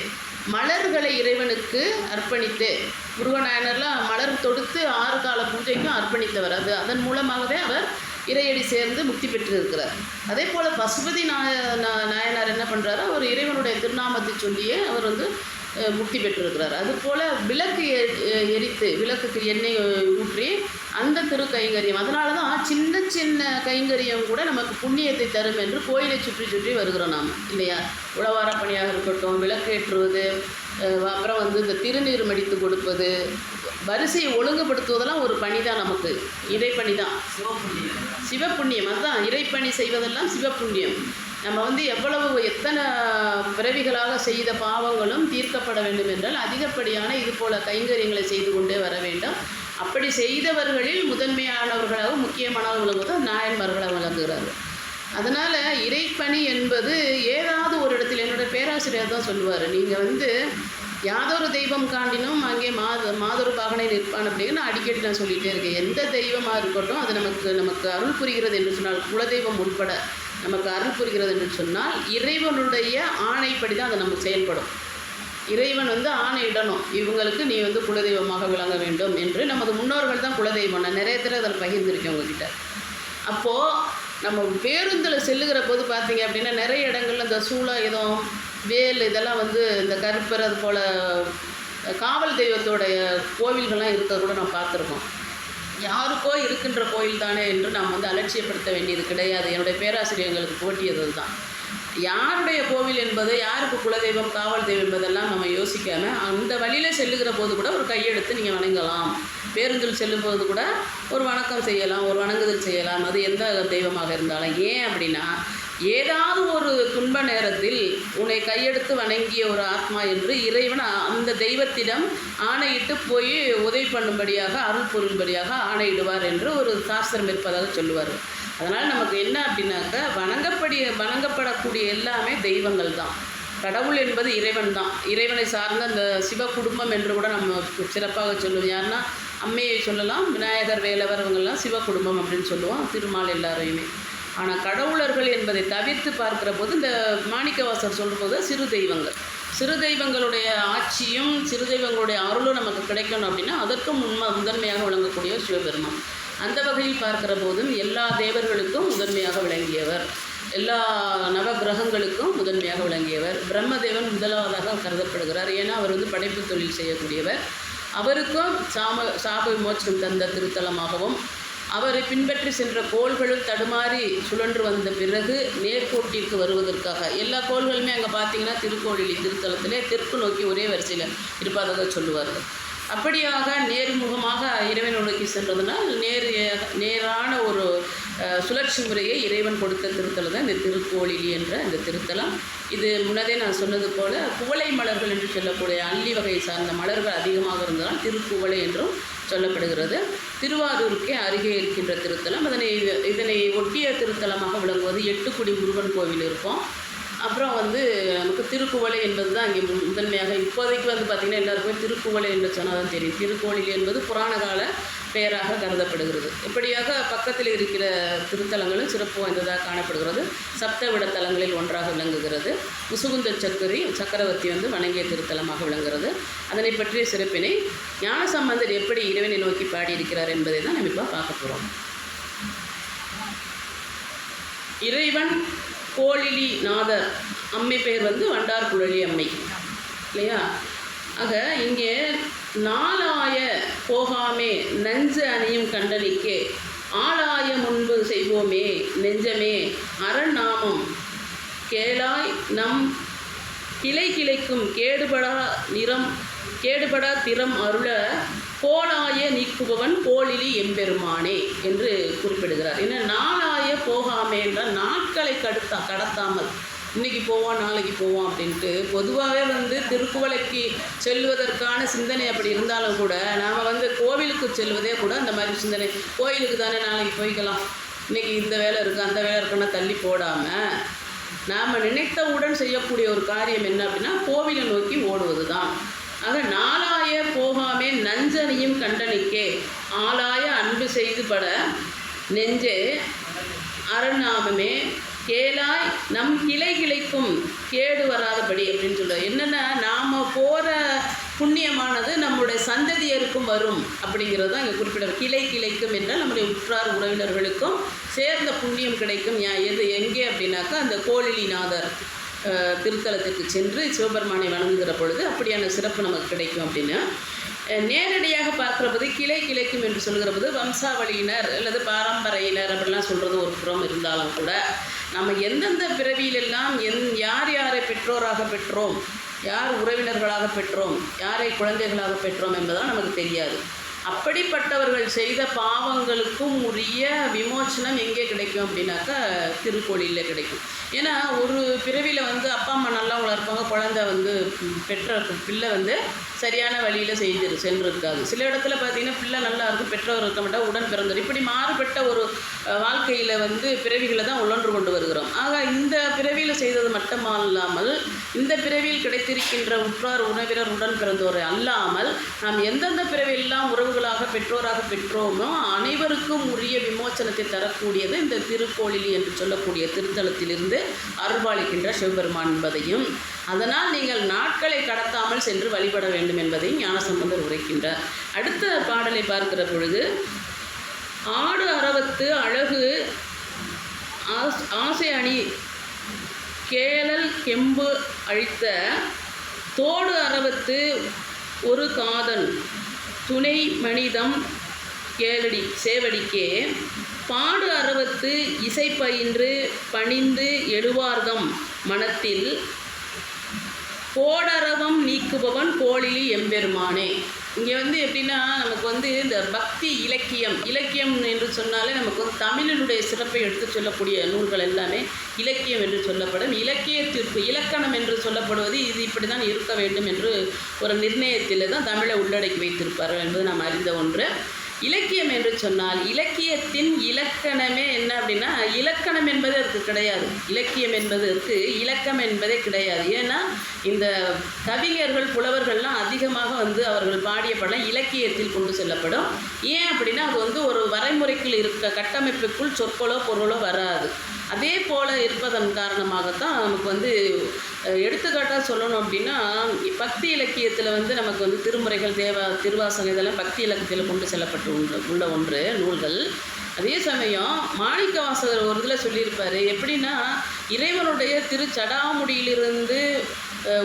மலர்களை இறைவனுக்கு அர்ப்பணித்து முருகநாயனர்லாம் மலர் தொடுத்து 6 கால பூஜைக்கும் அர்ப்பணித்தவர். அதன் மூலமாகவே அவர் இறையடி சேர்ந்து முக்தி பெற்றிருக்கிறார். அதே போல் பசுபதி நாயனார் என்ன பண்ணுறாரு, அவர் இறைவனுடைய திருநாமத்தை சொல்லியே அவர் முக்தி பெற்றிருக்கிறார். அதுபோல் விளக்கு எரித்து விளக்குக்கு எண்ணெய் ஊற்றி அந்த திரு கைங்கரியம், அதனால தான் சின்ன சின்ன கைங்கரியம் கூட நமக்கு புண்ணியத்தை தரும் என்று கோயிலை சுற்றி வருகிறோம் நாம் இல்லையா. உழவார பணியாக இருக்கட்டும், விளக்கு ஏற்றுவது, அப்புறம் இந்த திருநீர் மடித்து கொடுப்பது, வரிசையை ஒழுங்குபடுத்துவதெல்லாம் ஒரு பணி தான், நமக்கு இறைப்பணி தான், சிவப்புண்ணியம். அதுதான் இறைப்பணி செய்வதெல்லாம் சிவப்புண்ணியம். நம்ம எவ்வளவு எத்தனை பிறவிகளாக செய்த பாவங்களும் தீர்க்கப்பட வேண்டும் என்றால் அதிகப்படியான இது போல கைங்கரியங்களை செய்து கொண்டே வர வேண்டும். அப்படி செய்தவர்களில் முதன்மையானவர்களாக முக்கியமானவர்களாக நாயன்மார்களாக விளங்குகிறார்கள். அதனால் இறைப்பணி என்பது ஏதாவது ஒரு இடத்தில் என்னோடய பேராசிரியர் தான் சொல்லுவார், நீங்கள் யாதொரு தெய்வம் காண்டினும் அங்கே மாதொரு பாகனை நிற்பான் அப்படின்னு நான் அடிக்கடி நான் சொல்லிகிட்டே இருக்கேன். எந்த தெய்வமாக இருக்கட்டும் அது நமக்கு அருள் புரிகிறது என்று சொன்னால், குலதெய்வம் உட்பட நமக்கு அருள் புரிகிறது என்று சொன்னால் இறைவனுடைய ஆணைப்படி தான் அது நம்ம செயல்படும். இறைவன் ஆணையிடணும், இவங்களுக்கு நீ குலதெய்வமாக விளங்க வேண்டும் என்று. நமது முன்னோர்கள் தான் குலதெய்வம். நான் நிறைய தடவை அதில் பகிர்ந்திருக்கேன் உங்ககிட்ட. அப்போது நம்ம பேருந்தில் செல்லுகிற போது பார்த்தீங்க அப்படின்னா நிறைய இடங்கள்ல இந்த சூலாயுதம் வேல் இதெல்லாம் இந்த கருப்பர் அது போல் காவல் தெய்வத்தோடைய கோவில்கள்லாம் இருக்கிறத கூட நான் பார்த்துருக்கோம். யாருக்கோ இருக்கின்ற கோயில் தானே என்று நாம் அலட்சியப்படுத்த வேண்டியது கிடையாது. என்னுடைய பேராசிரியர் எங்களுக்கு போட்டியது தான். யாருடைய கோவில் என்பது, யாருக்கு குலதெய்வம் காவல் தெய்வம் என்பதெல்லாம் நம்ம யோசிக்காமல் அந்த வழியில் செல்லுகிற போது கூட ஒரு கையெடுத்து நீங்கள் வணங்கலாம். பேருந்தில் செல்லும் போது கூட ஒரு வணக்கம் செய்யலாம், ஒரு வணங்குதல் செய்யலாம், அது எந்த தெய்வமாக இருந்தாலும். ஏன் அப்படின்னா, ஏதாவது ஒரு துன்ப நேரத்தில் உன்னை கையெடுத்து வணங்கிய ஒரு ஆத்மா என்று இறைவன் அந்த தெய்வத்திடம் ஆணையிட்டு போய் உதவி பண்ணும்படியாக அருள் புரியும்படியாக ஆணையிடுவார் என்று ஒரு சாஸ்திரம் இருப்பதாக சொல்லுவார். அதனால் நமக்கு என்ன அப்படின்னாக்க வணங்கப்படக்கூடிய எல்லாமே தெய்வங்கள் தான். கடவுள் என்பது இறைவன் தான். இறைவனை சார்ந்த அந்த சிவ குடும்பம் என்று கூட நம்ம சிறப்பாக சொல்லுவோம். யாருன்னா அம்மையை சொல்லலாம், விநாயகர் வேலவர் இவங்கெல்லாம் சிவ குடும்பம் அப்படின்னு சொல்லுவோம், திருமால் எல்லாரையுமே. ஆனால் கடவுளர்கள் என்பதை தவிர்த்து பார்க்குற போது இந்த மாணிக்கவாசகர் சொல்லும்போது சிறு தெய்வங்கள் சிறு தெய்வங்களுடைய ஆட்சியும் சிறு தெய்வங்களுடைய அருளும் நமக்கு கிடைக்கணும் அப்படின்னா அதற்கும் முதன்மையாக விளங்கக்கூடிய சிவபெருமான். அந்த வகையில் பார்க்கிற போதும் எல்லா தேவர்களுக்கும் முதன்மையாக விளங்கியவர், எல்லா நவகிரகங்களுக்கும் முதன்மையாக விளங்கியவர். பிரம்மதேவன் முதலாவதாக கருதப்படுகிறார். ஏன்னா அவர் வந்து படைப்பு தொழில் செய்யக்கூடியவர். அவருக்கும் சாப விமோச்சனம் தந்த திருத்தலமாகவும், அவரை பின்பற்றி சென்ற கோள்களும் தடுமாறி சுழன்று வந்த பிறகு நேர்கோட்டிற்கு வருவதற்காக எல்லா கோள்களுமே அங்கே பார்த்தீங்கன்னா திருக்கோளிலி திருத்தலத்திலே தெற்கு நோக்கி ஒரே வரிசையில் இருப்பதாக சொல்லுவார்கள். அப்படியாக நேர்முகமாக இறைவன் நோக்கி சென்றதுனால் நேரான ஒரு சுழற்சி முறையை இறைவன் கொடுத்த திருத்தலம் தான் இந்த திருக்கோளிலி என்ற இந்த திருத்தலம். இது முன்னதே நான் சொன்னது போல குவளை மலர்கள் என்று சொல்லக்கூடிய அல்லி வகை சார்ந்த மலர்கள் அதிகமாக இருந்ததால் திருக்குவளை என்றும் சொல்லப்படுகிறது. திருவாரூருக்கே அருகே இருக்கின்ற திருத்தலம். இதனை ஒட்டிய திருத்தலமாக விளங்குவது எட்டுக்குடி முருகன் கோவில் இருக்கும். அப்புறம் வந்து நமக்கு திருக்குவளை என்பது தான் இங்கே முதன்மையாக இப்போதைக்கு வந்து பார்த்திங்கன்னா எல்லாருக்குமே திருக்குவளை என்று சொன்னால் தான் தெரியும். திருக்கோளிலி என்பது புராண கால பெயராக கருதப்படுகிறது. இப்படியாக பக்கத்தில் இருக்கிற திருத்தலங்களும் சிறப்பு வாய்ந்ததாக காணப்படுகிறது. சப்தவிட தலங்களில் ஒன்றாக விளங்குகிறது. முசுகுந்த சக்கரவர்த்தி வந்து வணங்கிய திருத்தலமாக விளங்குகிறது. அதனை பற்றிய சிறப்பினை ஞானசம்பந்தர் எப்படி இறைவனை நோக்கி பாடியிருக்கிறார் என்பதை தான் நம்ம இப்போ பார்க்க போகிறோம். இறைவன் கோளிலி நாதர், அம்மை பெயர் வந்து வண்டார் குழலி அம்மை இல்லையா? ஆக இங்கே நாளாய போகாமே நஞ்சு அணியும் கண்டனிக்கே ஆளாய முன்பு செய்வோமே நெஞ்சமே அறநாமம் கேளாய் நம் கிளை கிளைக்கும் கேடுபடா திறம் அருள கோளாய நீக்குபவன் கோளிலி எம்பெருமானே என்று குறிப்பிடுகிறார். ஏன்னா நாளாய போகாமே என்றால் நாட்களை கடத்தாமல் இன்றைக்கி போவோம் நாளைக்கு போவோம் அப்படின்ட்டு பொதுவாகவே வந்து திருக்குவளைக்கு செல்வதற்கான சிந்தனை அப்படி இருந்தாலும் கூட நாம் வந்து கோவிலுக்கு செல்வதே கூட அந்த மாதிரி சிந்தனை, கோயிலுக்கு தானே நாளைக்கு போய்க்கலாம், இன்றைக்கி இந்த வேலை இருக்குது அந்த வேலை இருக்குன்னா தள்ளி போடாமல் நாம் நினைத்தவுடன் செய்யக்கூடிய ஒரு காரியம் என்ன அப்படின்னா கோவிலை நோக்கி ஓடுவது தான். ஆக நாளாய போகாமே நஞ்சனையும் கண்டனிக்கே ஆளாய அன்பு செய்து பட நெஞ்சே அறநாமமே கேளாய் நம் கிளை கிளைக்கும் கேடு வராதபடி அப்படின்னு சொல்கிறார். என்னென்னா நாம் போகிற புண்ணியமானது நம்முடைய சந்ததியருக்கும் வரும் அப்படிங்கிறது தான் இங்கே குறிப்பிட. கிளை கிளைக்கும் என்றால் நம்முடைய உற்றார் உறவினர்களுக்கும் சேர்ந்த புண்ணியம் கிடைக்கும். எங்கே அப்படின்னாக்கா அந்த கோளிலிநாதர் திருத்தலத்துக்கு சென்று சிவபெருமானை வணங்குகிற பொழுது அப்படியான சிறப்பு நமக்கு கிடைக்கும். அப்படின்னு நேரடியாக பார்க்குற போது கிளை கிளைக்கும் என்று சொல்கிற போது வம்சாவளியினர் அல்லது பாரம்பரையினர் அப்படிலாம் சொல்கிறது ஒரு புறம் இருந்தாலும் கூட நம்ம எந்தெந்த பிறவியிலெல்லாம் யார் யாரை பெற்றோராக பெற்றோம், யார் உறவினர்களாக பெற்றோம், யாரை குழந்தைகளாக பெற்றோம் என்பதெல்லாம் நமக்கு தெரியாது. அப்படிப்பட்டவர்கள் செய்த பாவங்களுக்கும் உரிய விமோச்சனம் எங்கே கிடைக்கும் அப்படின்னாக்கா திருக்கோளிலில் கிடைக்கும். ஏன்னா ஒரு பிறவியில் வந்து அப்பா அம்மா நல்லா வளர்ப்பாங்க, குழந்தை வந்து பெற்ற பிள்ளை வந்து சரியான வழியில் சென்றிருக்காது. சில இடத்துல பார்த்திங்கன்னா பிள்ளை நல்லா இருக்கும், பெற்றவர் இருக்க மாட்டால் உடன் பிறந்தவர், இப்படி மாறுபட்ட ஒரு வாழ்க்கையில் வந்து பிறவிகளை தான் உழன்று கொண்டு வருகிறோம். ஆக இந்த பிறவியில் செய்தது மட்டுமல்லாமல் இந்த பிறவியில் கிடைத்திருக்கின்ற உற்றார் உறவினர் உடன் பிறந்தோரை அல்லாமல் நாம் எந்தெந்த பிறவியெல்லாம் உறவுகளாக பெற்றோராக பெற்றோமோ அனைவருக்கும் உரிய விமோச்சனத்தை தரக்கூடியது இந்த திருக்கோளிலி என்று சொல்லக்கூடிய திருத்தலத்திலிருந்து அருள்பாலிக்கின்ற சிவபெருமான் என்பதையும், அதனால் நீங்கள் நாட்களை கடத்தாமல் சென்று வழிபட வேண்டும் என்பதையும் ஞானசம்பந்தர் உரைக்கின்றார். அடுத்த பாடலை பார்க்கிற பொழுது ஆடு அறவத்து அழகு ஆசை அணி கேளல் கெம்பு அழித்த தோடு அறவத்து ஒரு காதன் துணை மனிதம் கேளடி சேவடிக்கே பாடு அறவத்து இசை பயின்று பணிந்து எழுவார்தம் மனத்தில் கோடரவம் நீக்குபவன் கோளிலி எம்பெருமானே. இங்கே வந்து எப்படின்னா நமக்கு வந்து இந்த பக்தி இலக்கியம் என்று சொன்னாலே நமக்கு வந்து தமிழினுடைய சிறப்பை எடுத்து சொல்லக்கூடிய நூல்கள் எல்லாமே இலக்கியம் என்று சொல்லப்படும். இலக்கியத்திற்கு இலக்கணம் என்று சொல்லப்படுவது இது இப்படி தான் இருக்க வேண்டும் என்று ஒரு நிர்ணயத்தில் தான் தமிழை உள்ளடக்கி வைத்திருப்பார்கள் என்பது நாம் அறிந்த ஒன்று. இலக்கியம் என்று சொன்னால் இலக்கியத்தின் இலக்கணமே என்ன அப்படின்னா இலக்கணம் என்பது அதுக்கு கிடையாது, இலக்கியம் என்பதற்கு இலக்கம் என்பதே கிடையாது. ஏன்னா இந்த கவிஞர்கள் புலவர்கள்லாம் அதிகமாக வந்து அவர்கள் பாடிய படம் இலக்கியத்தில் கொண்டு செல்லப்படும். ஏன் அப்படின்னா அது வந்து ஒரு வரைமுறைக்குள் இருக்க கட்டமைப்புக்குள் சொற்களோ பொருளோ வராது. அதே போல் இருப்பதன் காரணமாகத்தான் நமக்கு வந்து எடுத்துக்காட்டாக சொல்லணும் அப்படின்னா, பக்தி இலக்கியத்தில் வந்து நமக்கு வந்து திருமுறைகள், திருவாசகம் இதெல்லாம் பக்தி இலக்கியத்தில் கொண்டு செல்லப்பட்டு உள்ள ஒன்று நூல்கள். அதே சமயம் மாணிக்கவாசகர் ஒரு இதில் சொல்லியிருப்பார், எப்படின்னா இறைவனுடைய திருச்சடாமுடியிலிருந்து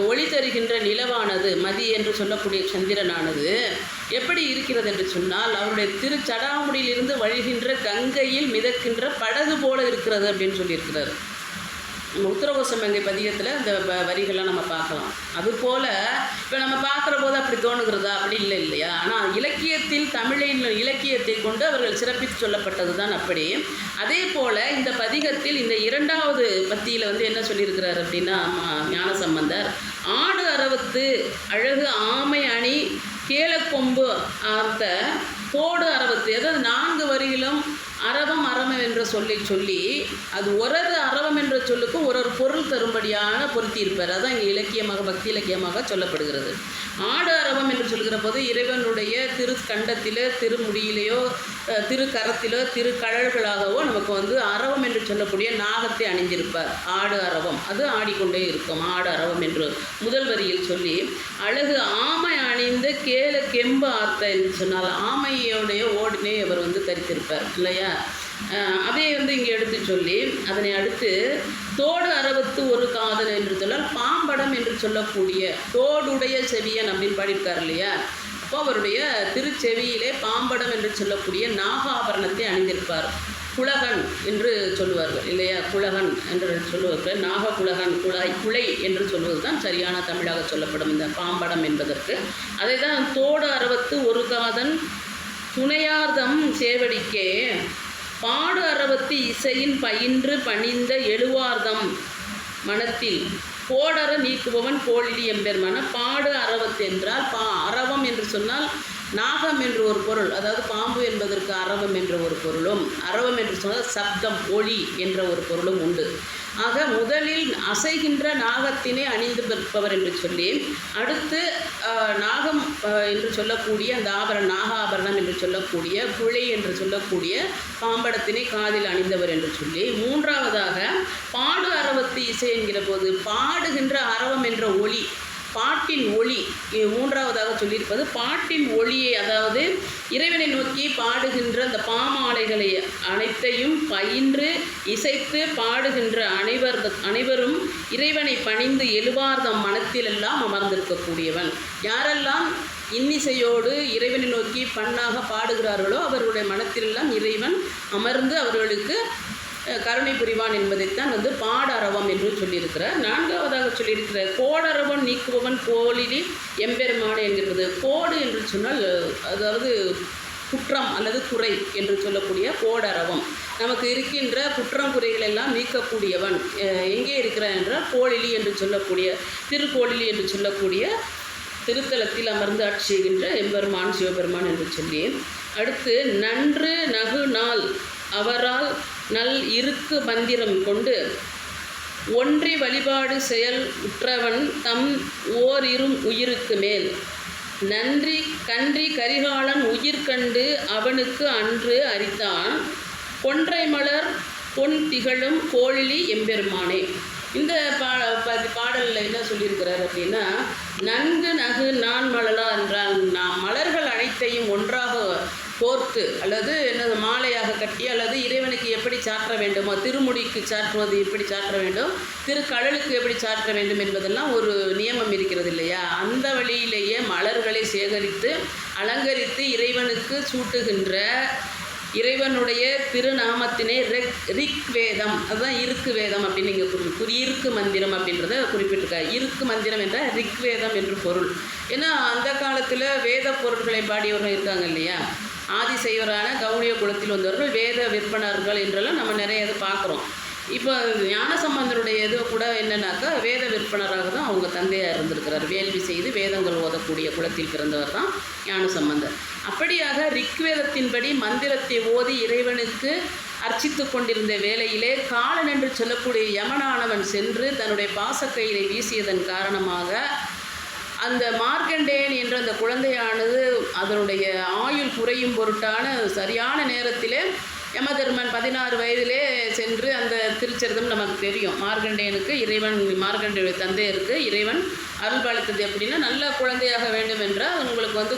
ஒளி தருகின்ற நிலவானது, மதி என்று சொல்லக்கூடிய சந்திரனானது எப்படி இருக்கிறது என்று சொன்னால், அவருடைய திருச்சடாமுடியிலிருந்து வழிகின்ற கங்கையில் மிதக்கின்ற படகு போல இருக்கிறது அப்படின்னு சொல்லியிருக்கிறார். நம்ம உத்தரகோசமங்கை பதிகத்தில் அந்த வரிகள்லாம் நம்ம பார்க்கலாம். அதுபோல் இப்போ நம்ம பார்க்குற போது அப்படி தோணுகிறதா? அப்படி இல்லை இல்லையா? ஆனால் இலக்கியத்தில் தமிழின் இலக்கியத்தை கொண்டு அவர்கள் சிறப்பித்து சொல்லப்பட்டது தான் அப்படி. அதே போல் இந்த பதிகத்தில் இந்த 2வது பத்தியில் வந்து என்ன சொல்லியிருக்கிறார் அப்படின்னா, ஞானசம்பந்தர் ஆடு அரவத்து அழகு ஆமை அணி கேளக்கொம்பு ஆர்த்த தோடு அரவத்து, அதாவது 4 வரியிலும் அரவம் அரவம் என்ற சொல்லி அது ஒரு அரவம் என்ற சொல்லுக்கு ஒரு பொருள் தரும்படியான பொருத்தியிருப்பார். அதான் இங்கே இலக்கியமாக பக்தி இலக்கியமாக சொல்லப்படுகிறது. ஆடு அரவம் என்று சொல்கிற போது இறைவனுடைய திருக்கண்டத்திலோ திருமுடியிலேயோ திருக்கரத்திலோ திருக்கழல்களாகவோ நமக்கு வந்து அரவம் என்று சொல்லக்கூடிய நாகத்தை அணிந்திருப்பார். ஆடு அரவம், அது ஆடிக்கொண்டே இருக்கும். ஆடு அரவம் என்று முதல் வரியில் சொல்லி, அழகு ஆமை அணிந்த கெம்பு ஆர்த்த என்று சொன்னால் ஆமையோடைய ஓடினை அவர் வந்து தரித்திருப்பார் இல்லையா? அதே வந்து இங்கே எடுத்து சொல்லி, அதனை அடுத்து தோடு அரவத்து ஒரு காதல் என்று சொன்னால் பாம்படம் என்று சொல்லக்கூடிய தோடுடைய செவியன் அப்படின்னு பாடியிருக்கார் இல்லையா? அப்போ அவருடைய திருச்செவியிலே பாம்படம் என்று சொல்லக்கூடிய நாகாபரணத்தை அணிந்திருப்பார். குலகன் என்று சொல்லுவார்கள் இல்லையா? குலகன் என்று சொல்லுவார்கள். நாககுலகன், குலை என்று சொல்வது தான் சரியான தமிழாக சொல்லப்படும் இந்த பாம்படம் என்பதற்கு. அதை தான் தோடு அரவத்து ஒரு காதன் துணையார்தம் சேவடிக்கே பாடு அரவத்து இசையின் பயின்று பணிந்த எழுவார்தம் மனத்தில் கோடர நீக்குபவன் கோழிலி எம்பெருமான. பாடு அரவத்து என்றால் அரவம் என்று சொன்னால் நாகம் என்று ஒரு பொருள், அதாவது பாம்பு என்பதற்கு அரவம் என்ற ஒரு பொருளும், அரவம் என்று சொன்னால் சப்தம் ஒளி என்ற ஒரு பொருளும் உண்டு. ஆக முதலில் அசைகின்ற நாகத்தினை அணிந்து பிற்பவர் என்று சொல்லி, அடுத்து நாகம் என்று சொல்லக்கூடிய அந்த நாகாபரணம் என்று சொல்லக்கூடிய குழை என்று சொல்லக்கூடிய பாம்படத்தினை காதில் அணிந்தவர் என்று சொல்லி, 3வதாக பாடு அரவத்து இசை என்கிற போது பாடுகின்ற அரவம் என்ற ஒளி, பாட்டின் ஒளி 3வதாக சொல்லியிருப்பது பாட்டின் ஒளியை, அதாவது இறைவனை நோக்கி பாடுகின்ற அந்த பாமாலைகளை அனைத்தையும் பயின்று இசைத்து பாடுகின்ற அனைவரும் இறைவனை பணிந்து எழுவார்தம் மனத்திலெல்லாம் அமர்ந்திருக்கக்கூடியவன். யாரெல்லாம் இன்னிசையோடு இறைவனை நோக்கி பண்ணாக பாடுகிறார்களோ அவர்களுடைய மனத்திலெல்லாம் இறைவன் அமர்ந்து அவர்களுக்கு கருணை புரிவான் என்பதைத்தான் வந்து பாடரவம் என்று சொல்லியிருக்கிறார். 4வதாக சொல்லியிருக்கிற கோடரவன் நீக்குபவன் கோழிலி எம்பெருமானே என்கிறது. கோடு என்று சொன்னால் அதாவது குற்றம் அல்லது குறை என்று சொல்லக்கூடிய கோடரவம். நமக்கு இருக்கின்ற குற்றம் குறைகள் எல்லாம் நீக்கக்கூடியவன் எங்கே இருக்கிறான் என்றால் கோழிலி என்று சொல்லக்கூடிய திருக்கோழிலி என்று சொல்லக்கூடிய திருத்தலத்தில் அமர்ந்து ஆட்சி செய்கின்ற எம்பெருமான் சிவபெருமான் என்று சொல்லி, அடுத்து நன்று நகு நாள் அவரால் நல் இருக்கு மந்திரம் கொண்டு ஒன்றி வழிபாடு செயல் உற்றவன் தம் ஓரிரும் உயிருக்கு மேல் நன்றி கன்றி கரிகாலன் உயிர் கண்டு அவனுக்கு அன்று அரித்தான் கொன்றை மலர் பொன் திகழும் கோழிலி எம்பெருமானே. இந்த பாடலில் என்ன சொல்லியிருக்கிறார் அப்படின்னா, நன்கு நகு நான் மலரா என்றால் மலர்கள் அனைத்தையும் ஒன்றாக கோர்த்து அல்லது என்னது மாலையாக கட்டி அல்லது இறைவனுக்கு எப்படி சாற்ற வேண்டுமோ, திருமுடிக்கு சாற்றுவது எப்படி சாற்ற வேண்டும், திருக்கடலுக்கு எப்படி சாற்ற வேண்டும் என்பதெல்லாம் ஒரு நியமம் இருக்கிறது இல்லையா? அந்த வழியிலேயே மலர்களை சேகரித்து அலங்கரித்து இறைவனுக்கு சூட்டுகின்ற இறைவனுடைய திருநாமத்தினை ரிக் வேதம், அதுதான் இருக்கு வேதம் அப்படின்னு நீங்கள் இருக்கு மந்திரம் அப்படின்றத குறிப்பிட்டிருக்காரு. இருக்கு மந்திரம் என்ற ரிக் வேதம் என்று பொருள். ஏன்னா அந்த காலத்தில் வேத பொருட்களை பாடியவர்கள் இருக்காங்க இல்லையா? ஆதிசைவரான கவுனிய குலத்தில் வந்தவர்கள் வேத விற்பனர்கள் என்றெல்லாம் நம்ம நிறைய இது பார்க்குறோம். இப்போ ஞானசம்பந்தருடைய இது கூட என்னன்னாக்கா வேத விற்பனராக தான் அவங்க தந்தையாக இருந்திருக்கிறார். வேள்வி செய்து வேதங்கள் ஓதக்கூடிய குலத்தில் பிறந்தவர் தான் ஞானசம்பந்தர். அப்படியாக ரிக்வேதத்தின்படி மந்திரத்தை ஓதி இறைவனுக்கு அர்ச்சித்து கொண்டிருந்த வேளையிலே காலன் என்று சொல்லக்கூடிய யமனானவன் சென்று தன்னுடைய பாசக்கையிலை வீசியதன் காரணமாக அந்த மார்க்கண்டேயன் என்ற அந்த குழந்தையானது அதனுடைய ஆயுள் குறையும் பொருட்டான சரியான நேரத்திலே யமதர்மன் 16 வயதிலே சென்று அந்த திருச்சரிதம் நமக்கு தெரியும். மார்கண்டேயனுக்கு இறைவன், மார்கண்டேய தந்தையருக்கு இறைவன் அருள்பாலித்தது எப்படின்னா, நல்ல குழந்தையாக வேண்டும் என்றால் உங்களுக்கு வந்து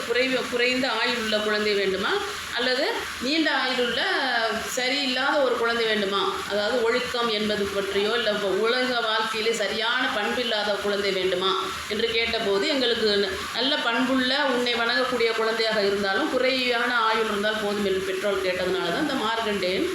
குறைந்த ஆயுள் உள்ள குழந்தை வேண்டுமா, அல்லது நீண்ட ஆயுளுள்ள சரியில்லாத ஒரு குழந்தை வேண்டுமா, அதாவது ஒழுக்கம் என்பது பற்றியோ இல்லை உலக வாழ்க்கையிலே சரியான பண்பு இல்லாத குழந்தை வேண்டுமா என்று கேட்டபோது, எங்களுக்கு நல்ல பண்புள்ள உன்னை வணங்கக்கூடிய குழந்தையாக இருந்தாலும் குறைவான ஆயுள் இருந்தால் போதும் என்று பெற்றோர் கேட்டதுனால தான் இந்த மார்கண்டேயன்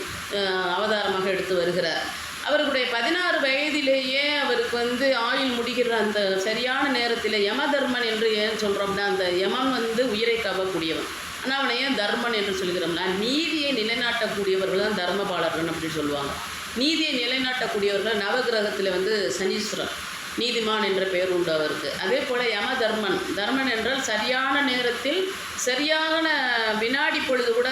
அவதாரமாக எடுத்து வருகிறார். அவருடைய 16 வயதிலேயே அவருக்கு வந்து ஆயுள் முடிகிற அந்த சரியான நேரத்தில் யமதர்மன் என்று ஏன் சொல்கிறோம்னா, அந்த யமன் வந்து உயிரை கவக்கூடியவன். ஆனால் அவனை ஏன் தர்மன் என்று சொல்கிறோம்னா, நீதியை நிலைநாட்டக்கூடியவர்கள் தான் தர்மபாலர்கள் அப்படி சொல்லுவாங்க. நீதியை நிலைநாட்டக்கூடியவர்கள் நவகிரகத்தில் வந்து சனீஸ்வரன் நீதிமான் என்ற பெயர் உண்டு அவருக்கு. அதே போல் தர்மன் என்றால் சரியான நேரத்தில் சரியான வினாடி பொழுது கூட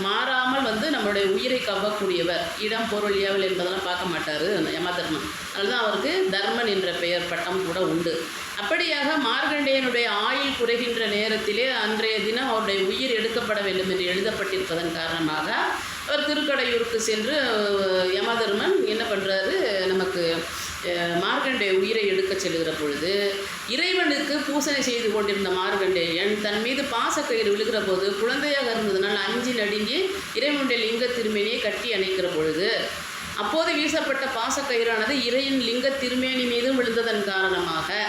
மாறாமல் வந்து நம்மளுடைய உயிரை கவ்வக்கூடியவர். இடம் பொருள் ஏவல் என்பதெல்லாம் பார்க்க மாட்டார் யமதர்மன். அதுதான் அவருக்கு தர்மன் என்ற பெயர் பட்டம் கூட உண்டு. அப்படியாக மார்கண்டேயனுடைய ஆயுள் குறைகின்ற நேரத்திலே அன்றைய தினம் அவருடைய உயிர் எடுக்கப்பட வேண்டும் என்று எழுதப்பட்டிருப்பதன் காரணமாக அவர் திருக்கடையூருக்கு சென்று யமதர்மன் என்ன பண்ணுறாரு, நமக்கு மார்கண்டேய உயிரை எடுக்க செல்கிற பொழுது இறைவனுக்கு பூசனை செய்து கொண்டிருந்த மார்கண்டேயன் தன் மீது பாசக்கயிறு விழுகிற போது குழந்தையாக இருந்ததுனால் அஞ்சி நடுங்கி இறைவனுடைய லிங்க திருமேனியை கட்டி அணைக்கிற பொழுது அப்போது வீசப்பட்ட பாசக்கயிறானது இறைவன் லிங்க திருமேனி மீதும் விழுந்ததன் காரணமாக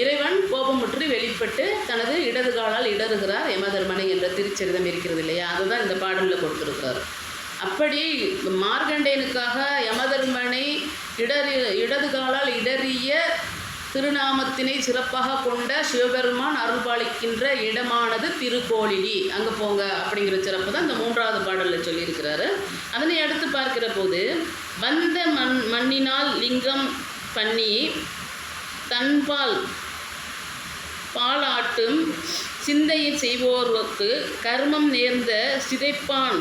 இறைவன் கோபமுற்று வெளிப்பட்டு தனது இடது காலால் இடறுகிறார் யமதர்மனை என்ற திருச்சரிதம் இருக்கிறது இல்லையா, அதுதான் இந்த பாடலில் கொடுத்துருக்கிறார். அப்படி மார்கண்டேயனுக்காக யமதர்மனை இடது காலால் இடறிய திருநாமத்தினை சிறப்பாக கொண்ட சிவபெருமான் அருள்பாலிக்கின்ற இடமானது திருக்கோளிலி, அங்கே போங்க அப்படிங்கிற சிறப்பு தான் இந்த 3வது பாடலில் சொல்லியிருக்கிறாரு. அதனை அடுத்து பார்க்கிற போது, வந்த மண்ணினால் லிங்கம் பண்ணி தன்பால் பாலாட்டும் சிந்தையை செய்வோர்க்கு கர்மம் நேர்ந்த சிதைப்பான்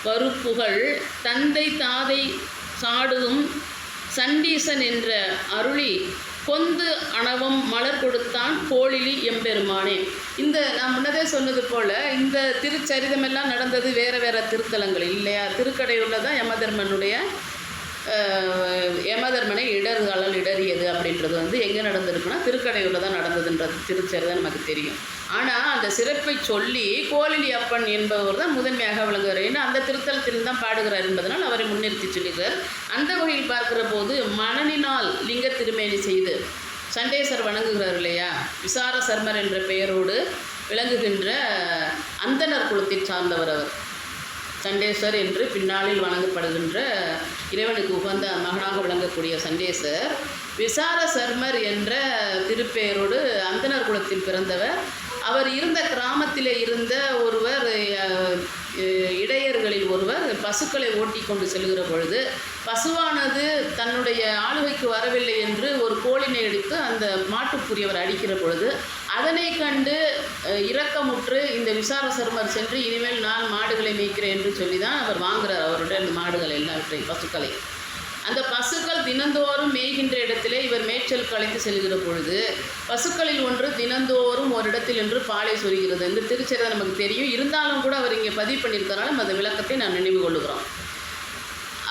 வறுப்புகள் தந்தை தாதை சாடுதும் சண்டீசன் என்ற அருளி கொந்து அணவம் மலர் கொடுத்தான் கோளிலி எம்பெருமானே. இந்த நான் முன்னதே சொன்னது போல் இந்த திருச்சரிதமெல்லாம் நடந்தது வேறு வேறு திருத்தலங்கள் இல்லையா. திருக்கடையூரில் தான் யமதர்மனை இடர்களால் இடறியது அப்படின்றது வந்து எங்கே நடந்திருக்குன்னா திருக்கடையூரில் தான் நடந்ததுன்றது திருச்சரிதம் நமக்கு தெரியும். ஆனால் அந்த சிறப்பை சொல்லி கோளிலி அப்பன் என்பவர் தான் முதன்மையாக விளங்குகிறார். ஏன்னா அந்த திருத்தலத்தில் தான் பாடுகிறார் என்பதனால் அவரை முன்னிறுத்தி சொல்லுகிறார். அந்த வகையில் பார்க்கிற போது மணனினால் லிங்க திருமேனி செய்து சண்டேசர் வணங்குகிறார் இல்லையா. விசார சர்மர் என்ற பெயரோடு விளங்குகின்ற அந்தனர் குலத்தை சார்ந்தவர் அவர். சண்டேசர் என்று பின்னாளில் வணங்கப்படுகின்ற இறைவனுக்கு உகந்த மகனாக விளங்கக்கூடிய சண்டேசர் விசார சர்மர் என்ற திருப்பெயரோடு அந்தனர் குலத்தில் பிறந்தவர். அவர் இருந்த கிராமத்தில் இருந்த ஒருவர், இடையர்களில் ஒருவர் பசுக்களை ஓட்டி கொண்டு செல்கிற பொழுது பசுவானது தன்னுடைய ஆளுகைக்கு வரவில்லை என்று ஒரு கோலினை எடுத்து அந்த மாட்டுக்குரியவர் அடிக்கிற பொழுது அதனை கண்டு இரக்கமுற்று இந்த விசார சர்மர் சென்று இனிமேல் நான் மாடுகளை மேய்க்கிறேன் என்று சொல்லி தான் அவர் வாங்குகிறார் அவருடைய அந்த மாடுகள் எல்லாவற்றையும் பசுக்களை. அந்த பசுக்கள் தினந்தோறும் மேய்கின்ற இடத்திலே இவர் மேய்ச்சலுக்கு அழைத்து செல்கிற பொழுது பசுக்களில் ஒன்று தினந்தோறும் ஒரு இடத்தில் என்று பாலை சொரிகிறது. இந்த திருச்சரிதம் நமக்கு தெரியும். இருந்தாலும் கூட அவர் இங்கே பதிவு பண்ணியிருக்கிறனால அந்த விளக்கத்தை நான் நினைவு கொள்ளுகிறோம்.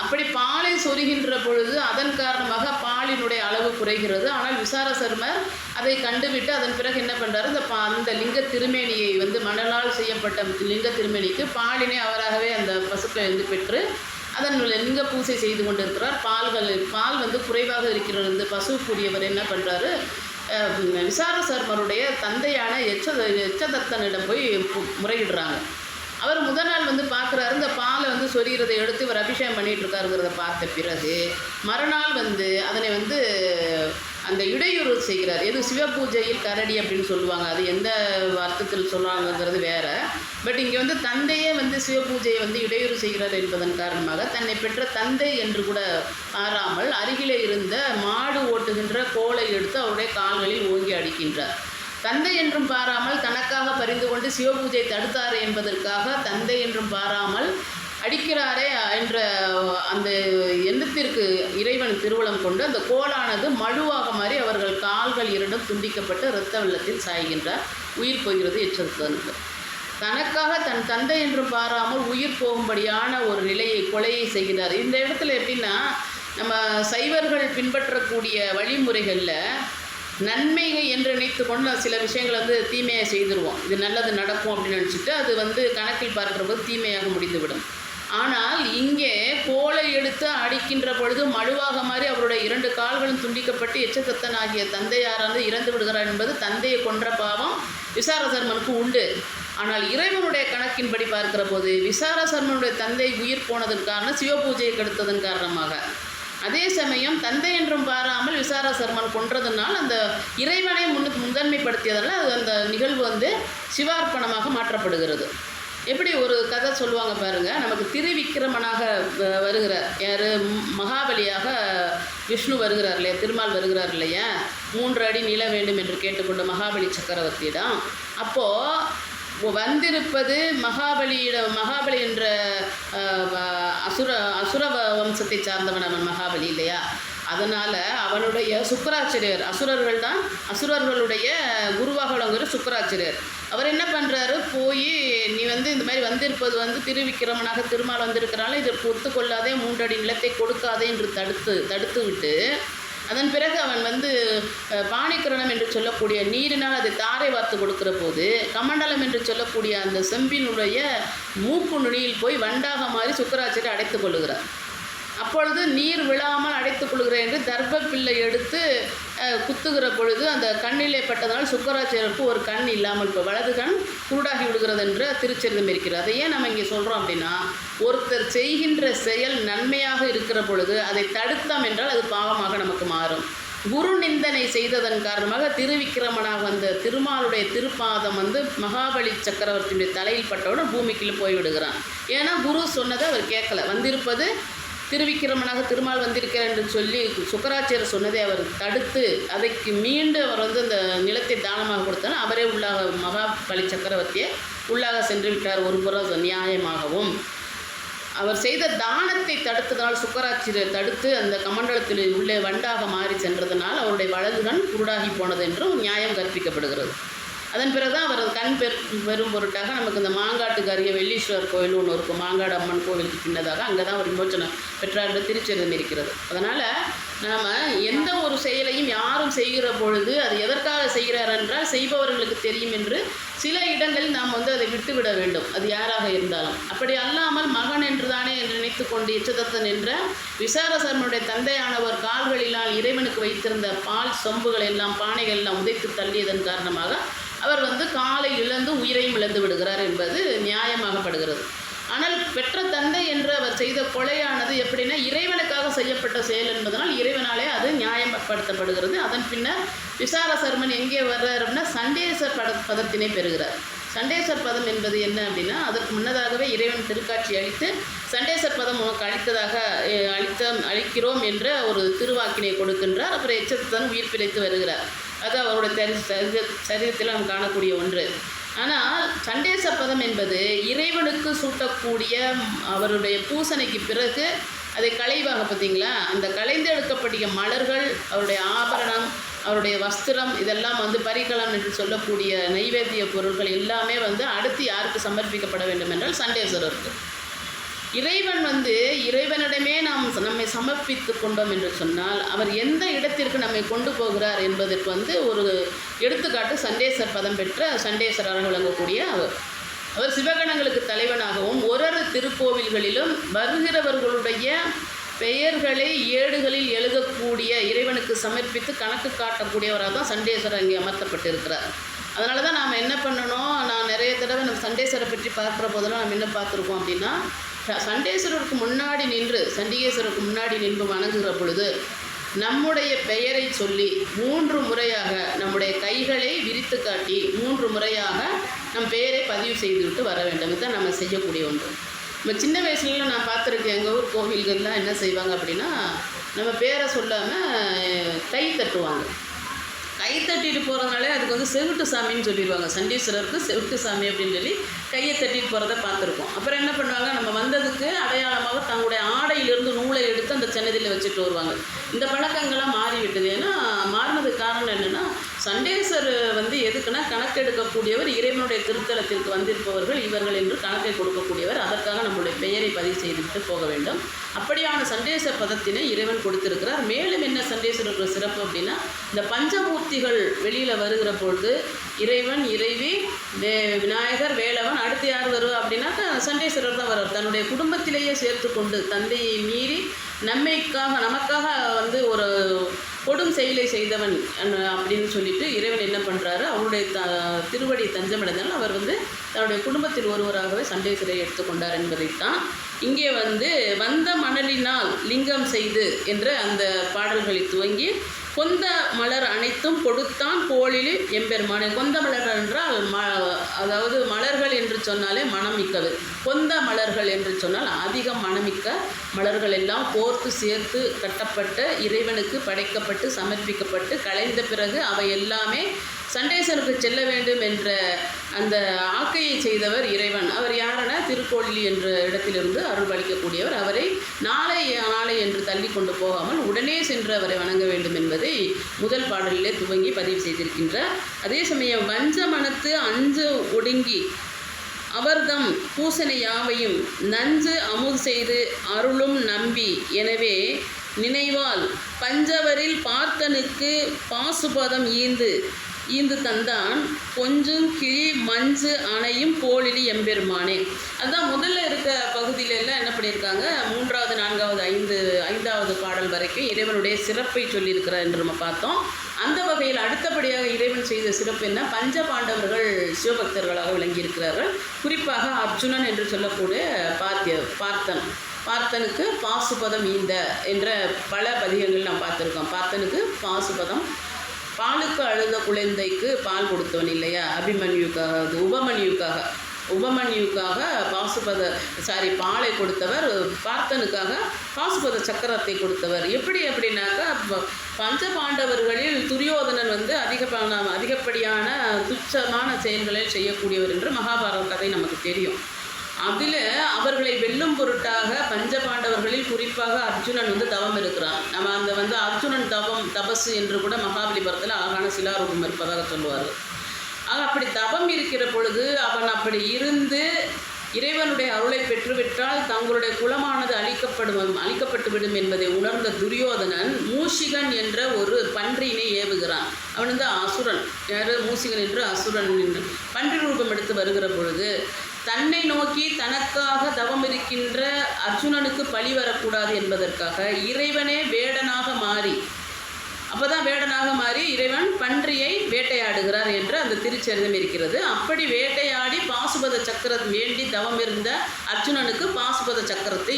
அப்படி பாலை சொரிகின்ற பொழுது அதன் காரணமாக பாலினுடைய அளவு குறைகிறது. ஆனால் விசார சர்மர் அதை கண்டுவிட்டு அதன் பிறகு என்ன பண்ணுறாரு, அந்த லிங்க திருமேனியை வந்து மணலால் செய்யப்பட்ட லிங்க திருமேனிக்கு பாலினை அவராகவே அந்த பசுக்களை வந்து பெற்று அதன் லிங்க பூசை செய்து கொண்டிருக்கிறார். பால் வந்து குறைவாக இருக்கிறது. இந்த பசுக்குரியவர் என்ன பண்ணுறாரு, விசார சர்மருடைய தந்தையான எச்சதத்தனிடம் போய் முறையிடுறாங்க. அவர் முதல் நாள் வந்து பார்க்குறாரு, இந்த பாலை வந்து சொரிகிறதை எடுத்து இவர் அபிஷேகம் பண்ணிகிட்டு இருக்காருங்கிறத பார்த்த பிறகு மறுநாள் வந்து அதனை வந்து அந்த இடையூறு செய்கிறார். எது சிவபூஜையில் கரடி அப்படின்னு சொல்லுவாங்க. அது எந்த அர்த்தத்தில் சொல்லுவாங்கங்கிறது வேறு. பட் இங்கே வந்து தந்தையே வந்து சிவபூஜையை வந்து இடையூறு செய்கிறார் என்பதன் காரணமாக தன்னை பெற்ற தந்தை என்று கூட பாராமல் அருகிலே இருந்த மாடு ஓட்டுகின்ற கோலை எடுத்து அவருடைய கால்களில் ஓங்கி அடிக்கின்றார். தந்தை என்றும் பாராமல் தனக்காக பரிந்து கொண்டு சிவபூஜை தடுத்தாரே என்பதற்காக தந்தை என்றும் பாராமல் அடிக்கிறாரே என்ற அந்த எண்ணத்திற்கு இறைவன் திருவுளம் கொண்டு அந்த கோலானது மழுவாக மாறி அவர்கள் கால்கள் இரண்டும் துண்டிக்கப்பட்டு இரத்த வெள்ளத்தில் சாய்கின்றார். உயிர் போகிறது எச்சரித்தனுக்கு. தனக்காக தன் தந்தை என்று பாராமல் உயிர் போகும்படியான ஒரு கொலையை செய்கிறார். இந்த இடத்துல எப்படின்னா, நம்ம சைவர்கள் பின்பற்றக்கூடிய வழிமுறைகளில் நன்மையை என்று நினைத்து கொண்டு சில விஷயங்கள் வந்து தீமையை செய்திருவோம். இது நல்லது நடக்கும் அப்படின்னு நினச்சிட்டு அது வந்து கணக்கில் பார்க்குற போது தீமையாக முடிந்துவிடும். ஆனால் இங்கே கோலை எடுத்து அடிக்கின்ற பொழுது மழுவாக மாறி அவருடைய 2 கால்களும் துண்டிக்கப்பட்டு எச்சத்தத்தன் ஆகிய தந்தையாரானது இறந்து விடுகிறார் என்பது தந்தையை கொன்ற பாவம் விசாரசர்மனுக்கு உண்டு. ஆனால் இறைவனுடைய கணக்கின்படி பார்க்கிற போது விசாரசர்மனுடைய தந்தை உயிர் போனதன் காரணம் சிவபூஜையை கெடுத்ததன் காரணமாக, அதே சமயம் தந்தை என்றும் பாராமல் விசாரசர்மன் கொன்றதுனால் அந்த இறைவனை முதன்மைப்படுத்தியதனால் அது அந்த நிகழ்வு வந்து சிவார்ப்பணமாக மாற்றப்படுகிறது. எப்படி ஒரு கதை சொல்லுவாங்க பாருங்கள். நமக்கு திருவிக்கிரமனாக வருகிறார் யார்? மகாபலியாக விஷ்ணு வருகிறார் இல்லையா, திருமால் வருகிறார் இல்லையா, 3 அடி நில வேண்டும் என்று கேட்டுக்கொண்ட மகாபலி சக்கரவர்த்தியிடம். அப்போது வந்திருப்பது மகாபலி என்ற அசுர வம்சத்தை சார்ந்தவன் அவன் மகாபலி இல்லையா. அதனால் அவனுடைய சுக்கராச்சாரியர், அசுரர்களுடைய குருவாக விளங்குகிற சுக்கராச்சாரியர், அவர் என்ன பண்ணுறாரு, போய் நீ வந்து இந்த மாதிரி வந்திருப்பது வந்து திருவிக்கிரமனாக திருமால் வந்திருக்கிறாலும் இதற்கு ஒத்துக்கொள்ளாதே, 3 அடி நிலத்தை கொடுக்காதே என்று தடுத்து விட்டு, அதன் பிறகு அவன் வந்து பாணிக்கிரணம் என்று சொல்லக்கூடிய நீரினால் அதை தாரை வார்த்து கொடுக்கிற போது கமண்டலம் என்று சொல்லக்கூடிய அந்த செம்பினுடைய மூக்கு நுனியில் போய் வண்டாக மாறி சுக்கராச்சாரியர் அடைத்து கொள்ளுகிறார். அப்பொழுது நீர் விழாமல் அடைத்துக் கொள்கிறேன் என்று தர்ப பிள்ளை எடுத்து குத்துகிற பொழுது அந்த கண்ணிலே பட்டதனால் சுக்கராச்சாரியருக்கு ஒரு கண் இல்லாமல் இப்போ வலது கண் குருடாகி விடுகிறது என்று திருச்சரிதம் இருக்கிறது. அதை ஏன் நம்ம இங்கே சொல்கிறோம் அப்படின்னா, ஒருத்தர் செய்கின்ற செயல் நன்மையாக இருக்கிற பொழுது அதை தடுத்தோம் என்றால் அது பாவமாக நமக்கு மாறும். குரு நிந்தனை செய்ததன் காரணமாக திருவிக்கிரமனாக வந்த திருமாலுடைய திருப்பாதம் வந்து மகாபலி சக்கரவர்த்தியுடைய தலையில் பட்டவுடன் பூமிக்குள்ளே போய்விடுகிறான். ஏன்னா குரு சொன்னதை அவர் கேட்கல. வந்திருப்பது திருவிக்கிரமனாக திருமால் வந்திருக்கிறார் என்று சொல்லி சுக்கராச்சாரியர் சொன்னதை அவர் தடுத்து அதைக்கு மீண்டு அவர் வந்து அந்த நிலத்தை தானமாக கொடுத்தாலும் அவரே உள்ளாக மகாபலி சக்கரவர்த்தியை உள்ளாக சென்று விட்டார். ஒரு புறம் நியாயமாகவும் அவர் செய்த தானத்தை தடுத்ததால் சுக்கராச்சாரியர் தடுத்து அந்த கமண்டலத்தில் உள்ளே வண்டாக மாறி சென்றதனால் அவருடைய வலதுகண் குருடாகி போனது என்றும் நியாயம் கற்பிக்கப்படுகிறது. அதன் பிறகுதான் அவர் கண் பெரும் பொருட்டாக நமக்கு இந்த மாங்காட்டுக்கு அருகே வெள்ளீஸ்வரர் கோயில் ஒன்று இருக்கும், மாங்காடு அம்மன் கோவிலுக்கு பின்னதாக அங்கே தான் ஒரு விமோச்சனம் பெற்றார் என்று திருச்சரிதம் இருக்கிறது. அதனால் நாம் எந்த ஒரு செயலையும் யாரும் செய்கிற பொழுது அது எதற்காக செய்கிறார் என்றால் செய்பவர்களுக்கு தெரியும் என்று சில இடங்களில் நாம் வந்து அதை விட்டுவிட வேண்டும், அது யாராக இருந்தாலும். அப்படி அல்லாமல் மகன் என்று தானே என்று நினைத்து கொண்டு எச்சதத்தன் என்ற விசாரசர்மனுடைய தந்தையானவர் கால்களினால் இறைவனுக்கு வைத்திருந்த பால் சொம்புகள் எல்லாம் பானைகள் எல்லாம் உதைத்து தள்ளியதன் காரணமாக அவர் வந்து காலை இழந்து உயிரையும் இழந்து விடுகிறார் என்பது நியாயமாகப்படுகிறது. ஆனால் பெற்ற தந்தை என்று அவர் செய்த கொலையானது எப்படின்னா இறைவனுக்காக செய்யப்பட்ட செயல் என்பதனால் இறைவனாலே அது நியாயப்படுத்தப்படுகிறது. அதன் பின்னர் விசாரசர்மன் எங்கே வர்றார் அப்படின்னா சண்டேசர் பதத்தினை பெறுகிறார். சண்டேசர் பதம் என்பது என்ன அப்படின்னா, அதற்கு முன்னதாகவே இறைவன் திருக்காட்சி அளித்து சண்டேசர் பதம் உனக்கு அளிக்கிறோம் என்ற ஒரு திருவாக்கினை கொடுக்கின்றார். அப்புறம் எச்சத்தன் உயிர் பிழைத்து வருகிறார். அது அவருடைய சரித்திரத்தில் நாம் காணக்கூடிய ஒன்று. ஆனால் சண்டேச பதம் என்பது இறைவனுக்கு சூட்டக்கூடிய அவருடைய பூசணைக்கு பிறகு அதை களைவாக பார்த்தீங்களா, அந்த களைந்து எடுக்கப்பட்ட மலர்கள், அவருடைய ஆபரணம், அவருடைய வஸ்திரம், இதெல்லாம் வந்து பரிகலம் என்று சொல்லக்கூடிய நைவேத்திய பொருட்கள் எல்லாமே வந்து அடுத்து யாருக்கு சமர்ப்பிக்கப்பட வேண்டும் என்றால் சண்டேஸ்வரருக்கு. இறைவன் வந்து இறைவனிடமே நம்மை சமர்ப்பித்து கொண்டோம் என்று சொன்னால் அவர் எந்த இடத்திற்கு நம்மை கொண்டு போகிறார் என்பதற்கு வந்து ஒரு எடுத்துக்காட்டு சண்டேசர் பதம் பெற்ற சண்டேஸ்வரராக விளங்கக்கூடிய அவர் சிவகணங்களுக்கு தலைவனாகவும் ஒரு திருக்கோவில்களிலும் வருகிறவர்களுடைய பெயர்களை ஏடுகளில் எழுதக்கூடிய இறைவனுக்கு சமர்ப்பித்து கணக்கு காட்டக்கூடியவராக தான் சண்டேஸ்வரர் அங்கே அமர்த்தப்பட்டிருக்கிறார். அதனால தான் நாம் என்ன பண்ணணும், நான் நிறைய தடவை நம்ம சண்டேஸ்வரரை பற்றி பார்க்குற போதெல்லாம் நம்ம என்ன பார்த்துருக்கோம் அப்படின்னா, சண்டேஸ்வரருக்கு முன்னாடி நின்று சண்டிகேஸ்வரருக்கு முன்னாடி நின்று வணங்குகிற பொழுது நம்முடைய பெயரை சொல்லி 3 முறையாக நம்முடைய கைகளை விரித்து காட்டி 3 முறையாக நம் பெயரை பதிவு செய்துவிட்டு வர வேண்டும். இதுதான் நம்ம செய்யக்கூடிய ஒன்று. நம்ம சின்ன வயசுல நான் பார்த்துருக்கேன், எங்கள் ஊர் கோவில்கள்லாம் என்ன செய்வாங்க அப்படின்னா, நம்ம பேரை சொல்லாமல் கை தட்டுவாங்க. கை தட்டிட்டு போகிறதுனாலே அதுக்கு வந்து செவிட்டு சாமின்னு சொல்லிடுவாங்க. சண்டீஸ்வரருக்கு செவிட்டு சாமி அப்படின்னு சொல்லி கையை தட்டிட்டு போகிறத பார்த்துருக்கோம். அப்புறம் என்ன பண்ணுவாங்க, நம்ம வந்ததுக்கு அடையாளமாக தங்களுடைய ஆடையிலிருந்து நூலை எடுத்து அந்த சன்னதியில் வச்சுட்டு வருவாங்க. இந்த பழக்கங்கள்லாம் மாறிவிட்டது. ஏன்னா மாறினதுக்கு காரணம் என்னென்னா சண்டேசர் வந்து எதுக்குன்னா கணக்கெடுக்கக்கூடியவர், இறைவனுடைய திருத்தலத்திற்கு வந்திருப்பவர்கள் இவர்கள் என்று கணக்கை கொடுக்கக்கூடியவர். அதற்காக நம்முடைய பெயரை பதிவு செய்துவிட்டு போக வேண்டும். அப்படியான சண்டேசர் பதத்தினை இறைவன் கொடுத்திருக்கிறார். மேலும் என்ன சண்டேசருக்கு சிறப்பு அப்படின்னா, இந்த பஞ்சமூர்த்திகள் வெளியில் வருகிற பொழுது இறைவன், இறைவி, விநாயகர், வேலவன், அடுத்து யார் வருவா அப்படின்னா சண்டேஸ்வரர் தான் வருவார். தன்னுடைய குடும்பத்திலேயே சேர்த்து கொண்டு தந்தையை மீறி நமக்காக வந்து ஒரு கொடும் செயலை செய்தவன் அப்படின்னு சொல்லிட்டு இறைவன் என்ன பண்ணுறாரு, அவருடைய திருவடி தஞ்சமடைந்தால் அவர் வந்து தன்னுடைய குடும்பத்தில் ஒருவராகவே சண்டேஸ்வரை எடுத்துக்கொண்டார் என்பதைத்தான் இங்கே வந்து வந்த மணலினால் லிங்கம் செய்து என்ற அந்த பாடல்களை துவங்கி கொந்த மலர் அனைத்தும் கொடுத்தான் கோளில் எம்பெருமானே. கொந்த மலர் என்றால் அதாவது மலர்கள் என்று சொன்னாலே மணமிக்கது. கொந்த மலர்கள் என்று சொன்னால் அதிகம் மணமிக்க மலர்கள் எல்லாம் கோர்த்து சேர்த்து கட்டப்பட்ட இறைவனுக்கு படைக்கப்பட்டு சமர்ப்பிக்கப்பட்டு கலைந்த பிறகு அவை எல்லாமே சண்டேசருக்கு செல்ல வேண்டும் என்ற அந்த ஆக்கையை செய்தவர் இறைவன். அவர் யாரென்னா திருக்கோளிலி என்ற இடத்திலிருந்து அருள் பாலிக்கக்கூடியவர். அவரை நாளை என்று தள்ளி கொண்டு போகாமல் உடனே சென்று அவரை வணங்க வேண்டும் என்பதை முதல் பாடலிலே துவங்கி பதிவு செய்திருக்கின்றார். அதே சமயம் வஞ்ச மனத்து அஞ்சு ஒடுங்கி அவர்தம் பூசனை யாவையும் நஞ்சு அமுது செய்து அருளும் நம்பி எனவே நினைவால் பஞ்சவரில் பார்த்தனுக்கு பாசுபதம் ஈந்து தந்தான் கொஞ்சம் கிளி மஞ்சு அணையும் கோளிலி எம்பெருமானே. அதுதான் முதல்ல இருக்க பகுதியிலெல்லாம் என்ன பண்ணியிருக்காங்க, 3வது 4வது 5வது பாடல் வரைக்கும் இறைவனுடைய சிறப்பை சொல்லியிருக்கிறார் என்று நம்ம பார்த்தோம். அந்த வகையில் அடுத்தபடியாக இறைவன் செய்த சிறப்பு என்ன, பஞ்ச பாண்டவர்கள் சிவபக்தர்களாக விளங்கியிருக்கிறார்கள். குறிப்பாக அர்ஜுனன் என்று சொல்லக்கூடிய பார்த்தனுக்கு பாசுபதம் ஈந்த என்ற பல பதிகங்கள் நாம் பார்த்துருக்கோம். பார்த்தனுக்கு பாசுபதம், பாலுக்கு அழுத குழந்தைக்கு பால் கொடுத்தவன் இல்லையா, அபிமன்யுக்காக, அது உபமன்யுக்காக பாலை கொடுத்தவர், பார்த்தனுக்காக பாசுபத சக்கரத்தை கொடுத்தவர். எப்படி அப்படின்னாக்கா, பஞ்ச பாண்டவர்களில் துரியோதனன் வந்து அதிகப்படியான துச்சமான செயல்களை செய்யக்கூடியவர் என்று மகாபாரத கதை நமக்கு தெரியும். அதில் அவர்களை வெல்லும் பொருட்டாக பஞ்ச பாண்டவர்களில் குறிப்பாக அர்ஜுனன் வந்து தவம் இருக்கிறான். நம்ம அந்த வந்து அர்ஜுனன் தபசு என்று கூட மகாபலிபுரத்தில் அழகான சிலாரூபம் இருப்பதாக சொல்லுவார்கள். அப்படி தவம் இருக்கிற பொழுது அவன் அப்படி இருந்து இறைவனுடைய அருளை பெற்றுவிட்டால் தங்களுடைய குலமானது அழிக்கப்பட்டுவிடும் என்பதை உணர்ந்த துரியோதனன் மூஷிகன் என்ற ஒரு பன்றியினை ஏவுகிறான். அவன் வந்து அசுரன், மூஷிகன் என்று அசுரன் பன்றி ரூபம் எடுத்து வருகிற பொழுது தன்னை நோக்கி தனக்காக தவம் இருக்கின்ற அர்ஜுனனுக்கு பழி வரக்கூடாது என்பதற்காக இறைவனே வேடனாக மாறி இறைவன் பன்றியை வேட்டையாடுகிறார் என்று அந்த திருச்சரிதம் இருக்கிறது. அப்படி வேட்டையாடி பாசுபத சக்கரம் வேண்டி தவம் இருந்த அர்ஜுனனுக்கு பாசுபத சக்கரத்தை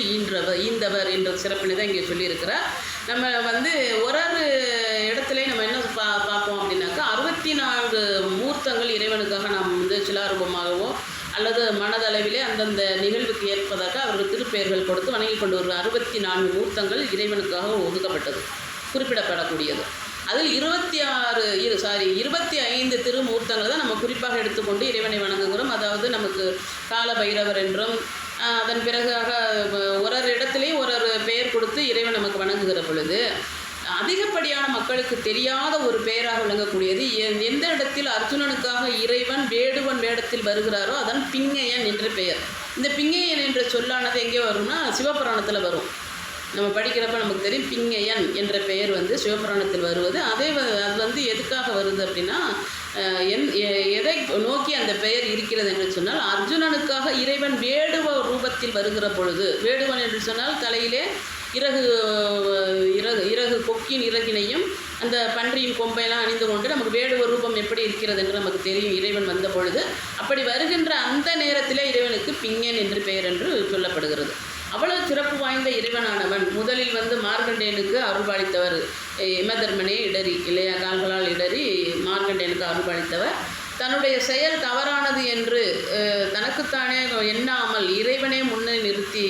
ஈந்தவர் என்ற சிறப்பினை தான் இங்கே சொல்லியிருக்கிறார். நம்ம வந்து ஒரு இடத்துல நம்ம என்ன பார்ப்போம் அப்படின்னாக்கா, 64 மூர்த்தங்கள் இறைவனுக்காக நாம் வந்து சிலாரூபமாகவோ அல்லது மனதளவிலே அந்தந்த நிகழ்வுக்கு ஏற்பதாக அவர்கள் திருப்பெயர்கள் கொடுத்து வணங்கி கொண்டு வருவார். 64 மூர்த்தங்கள் இறைவனுக்காக ஒதுக்கப்பட்டது, குறிப்பிடப்படக்கூடியது. அதில் 25 திருமூர்த்தங்களை தான் நம்ம குறிப்பாக எடுத்துக்கொண்டு இறைவனை வணங்குகிறோம். அதாவது நமக்கு கால பைரவர் என்றும் அதன் பிறகாக ஒரு இடத்துலையும் ஒரு பெயர் கொடுத்து இறைவன் நமக்கு வணங்குகிற பொழுது அதிகப்படியான மக்களுக்கு தெரியாத ஒரு பெயராக விளங்கக்கூடியது எந்த இடத்தில் அர்ஜுனனுக்காக இறைவன் வேடுவன் வேடத்தில் வருகிறாரோ அதன் பிங்கையன் என்ற பெயர். இந்த பிங்கையன் என்ற சொல்லானது எங்கே வரும்னா சிவபுராணத்தில் வரும். நம்ம படிக்கிறப்ப நமக்கு தெரியும் பிங்கையன் என்ற பெயர் வந்து சிவபுராணத்தில் வருவது. அது வந்து எதுக்காக வருது அப்படின்னா, எதை நோக்கி அந்த பெயர் இருக்கிறது என்று சொன்னால், அர்ஜுனனுக்காக இறைவன் வேடுவ ரூபத்தில் வருகிற பொழுது, வேடுவன் என்று சொன்னால் தலையிலே இறகு கொக்கின் இறகினையும் அந்த பன்றியின் கொம்பையெல்லாம் அணிந்து கொண்டு நமக்கு வேடுவ ரூபம் எப்படி இருக்கிறது என்று நமக்கு தெரியும் இறைவன் வந்த பொழுது. அப்படி வருகின்ற அந்த நேரத்திலே இறைவனுக்கு பிங்கன் என்று பெயர் என்று சொல்லப்படுகிறது. அவ்வளவு சிறப்பு வாய்ந்த இறைவனானவன் முதலில் வந்து மார்கண்டேயனுக்கு அருள்பாலித்தவர். யமதர்மனே இடறி இல்லையா, கால்களால் இடறி மார்கண்டேயனுக்கு அருள்பாலித்தவர். தன்னுடைய செயல் தவறானது என்று தனக்குத்தானே எண்ணாமல் இறைவனே முன்னே நிறுத்தி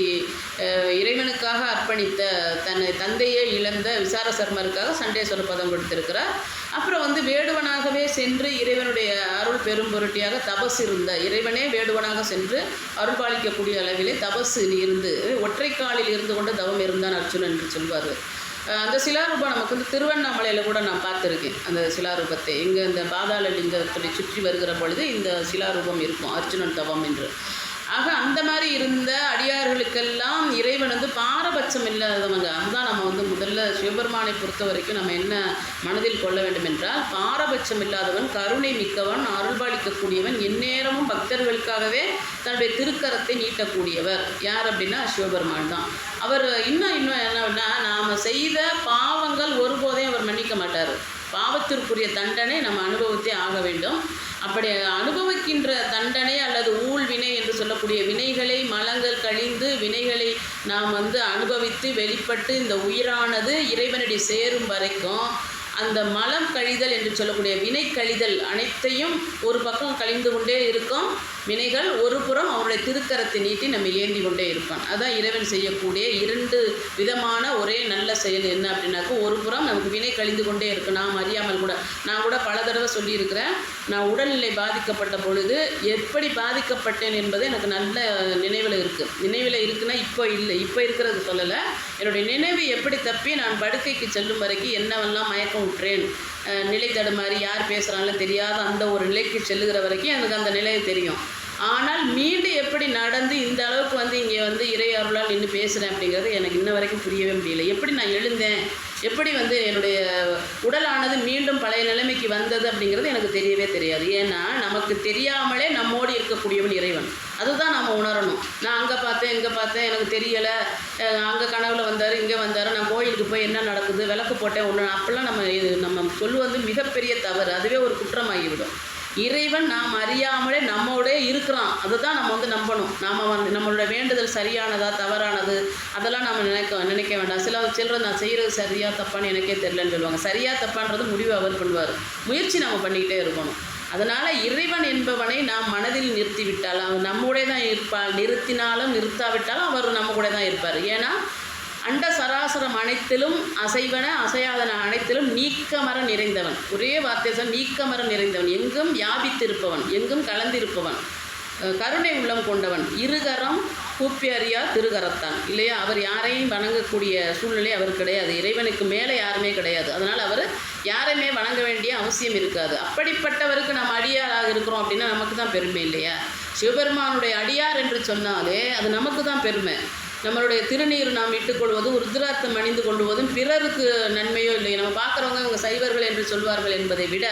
இறைவனுக்காக அர்ப்பணித்த தந்தையே இழந்த விசாரசர்மருக்காக சண்டேஸ்வர பதம் கொடுத்திருக்கிறார். அப்புறம் வந்து வேடுவனாகவே சென்று இறைவனுடைய அருள் பெரும் பொருட்டியாக தபஸ் இருந்த இறைவனே வேடுவனாக சென்று அருள் பாலிக்கக்கூடிய அளவிலே தபஸ் இருந்து ஒற்றைக்காலில் இருந்து கொண்டு தவம் இருந்தான் அர்ஜுனன் என்று சொல்வார்கள். அந்த சிலாரூபம் நமக்கு வந்து திருவண்ணாமலையில் கூட நான் பார்த்துருக்கேன். அந்த சிலாரூபத்தை இங்கே இந்த பாதாள லிங்கத்தை சுற்றி வருகிற பொழுது இந்த சிலாரூபம் இருக்கும், அர்ஜுனன் தவம் என்று. ஆக அந்த மாதிரி இருந்த அடியார்களுக்கெல்லாம் இறைவன் வந்து பாரபட்சம் இல்லாதவங்க. அதுதான் நம்ம வந்து முதல்ல சிவபெருமானை பொறுத்த வரைக்கும் நம்ம என்ன மனதில் கொள்ள வேண்டும் என்றால், பாரபட்சம் இல்லாதவன், கருணை மிக்கவன், அருள்பாலிக்கக்கூடியவன், எந்நேரமும் பக்தர்களுக்காகவே தன்னுடைய திருக்கரத்தை நீட்டக்கூடியவர் யார் அப்படின்னா சிவபெருமான் தான். அவர் இன்னும் என்னன்னா, நாம் செய்த பாவங்கள் ஒருபோதையும் அவர் மன்னிக்க மாட்டார். பாவத்திற்குரிய தண்டனை நம்ம அனுபவித்தே ஆக வேண்டும். அப்படி அனுபவிக்கின்ற தண்டனை அல்லது ஊழ்வினை என்று சொல்லக்கூடிய வினைகளை மலங்கள் கழிந்து வினைகளை நாம் வந்து அனுபவித்து வெளிப்பட்டு இந்த உயிரானது இறைவனடி சேரும் வரைக்கும் அந்த மலம் கழிதல் என்று சொல்லக்கூடிய வினை கழிதல் அனைத்தையும் ஒரு பக்கம் கழிந்து கொண்டே இருக்கும் வினைகள், ஒரு புறம் அவருடைய திருக்கரத்தை நீட்டி நம்ம ஏந்தி கொண்டே இருப்பான். அதுதான் இறைவன் செய்யக்கூடிய 2 விதமான ஒரே நல்ல செயல். என்ன அப்படின்னாக்கா, ஒரு புறம் நமக்கு வினை கழிந்து கொண்டே இருக்கும். நாம் அறியாமல் கூட, நான் கூட பல தடவை சொல்லியிருக்கிறேன், நான் உடல்நிலை பாதிக்கப்பட்ட பொழுது எப்படி பாதிக்கப்பட்டேன் என்பது எனக்கு நல்ல நினைவில் இருக்குன்னா இப்போ இல்லை, இப்போ இருக்கிறது சொல்லலை. என்னுடைய நினைவு எப்படி தப்பி நான் படுக்கைக்கு செல்லும் வரைக்கும் என்னவெல்லாம் மயக்கம் விட்டுறேன், நிலை தடுமாறி யார் பேசுகிறாங்களோ தெரியாத அந்த ஒரு நிலைக்கு செல்லுகிற வரைக்கும் எனக்கு அந்த நிலை தெரியும். ஆனால் மீண்டும் எப்படி நடந்து இந்த அளவுக்கு வந்து இங்கே வந்து இறை அருளால் நின்று பேசுகிறேன் அப்படிங்கிறது எனக்கு இன்ன வரைக்கும் புரியவே முடியல. எப்படி நான் எழுந்தேன், எப்படி வந்து என்னுடைய உடலானது மீண்டும் பழைய நிலைமைக்கு வந்தது அப்படிங்கிறது எனக்கு தெரியவே தெரியாது. ஏன்னா நமக்கு தெரியாமலே நம்மோடு இருக்கக்கூடியவன் இறைவன். அதுதான் நம்ம உணரணும். நான் அங்கே பார்த்தேன் இங்கே பார்த்தேன் எனக்கு தெரியலை, அங்கே கனவுல வந்தார் இங்கே வந்தார், நான் கோயிலுக்கு போய் என்ன நடக்குது, விளக்கு போட்டேன் ஒன்று, அப்போல்லாம் நம்ம சொல்லுவது மிகப்பெரிய தவறு. அதுவே ஒரு குற்றமாகிவிடும். இறைவன் நாம் அறியாமலே நம்மோடே இருக்கிறான். அதுதான் நம்ம வந்து நம்பணும். நம்மளோட வேண்டுதல் சரியானதா தவறானது அதெல்லாம் நம்ம நினைக்க வேண்டாம். சிலர் நான் செய்கிறது சரியா தப்பான்னு எனக்கே தெரியலன்னு சொல்லுவாங்க. சரியா தப்பான்றது முடிவு அவர் பண்ணுவார். முயற்சி நம்ம பண்ணிக்கிட்டே இருக்கணும். அதனால் இறைவன் என்பவனை நாம் மனதில் நிறுத்திவிட்டால் அவர் நம்மோடே தான் இருப்பார். நிறுத்தினாலும் நிறுத்தாவிட்டாலும் அவர் நம்ம கூட தான் இருப்பார். ஏன்னா அண்ட சராசரம் அனைத்திலும் அசைவன அசையாதன அனைத்திலும் நீக்கமர நிறைந்தவன். ஒரே வார்த்தை தான், நீக்கமர நிறைந்தவன், எங்கும் வியாபித்திருப்பவன், எங்கும் கலந்திருப்பவன், கருணை உள்ளம் கொண்டவன், இருகரம் கூப்பி அறியா திருகரத்தான் இல்லையா. அவர் யாரையும் வணங்கக்கூடிய சூழ்நிலை அவர் கிடையாது. இறைவனுக்கு மேலே யாருமே கிடையாது. அதனால் அவர் யாரையுமே வணங்க வேண்டிய அவசியம் இருக்காது. அப்படிப்பட்டவருக்கு நம்ம அடியாராக இருக்கிறோம் அப்படின்னா நமக்கு தான் பெருமை இல்லையா. சிவபெருமானுடைய அடியார் என்று சொன்னாலே அது நமக்கு தான் பெருமை. நம்மளுடைய திருநீர் நாம் இட்டுக்கொள்வதும் ருத்ரார்த்தம் அணிந்து கொள்வதும் பிறருக்கு நன்மையோ இல்லை. நம்ம பார்க்குறவங்க இவங்க சைவர்கள் என்று சொல்வார்கள் என்பதை விட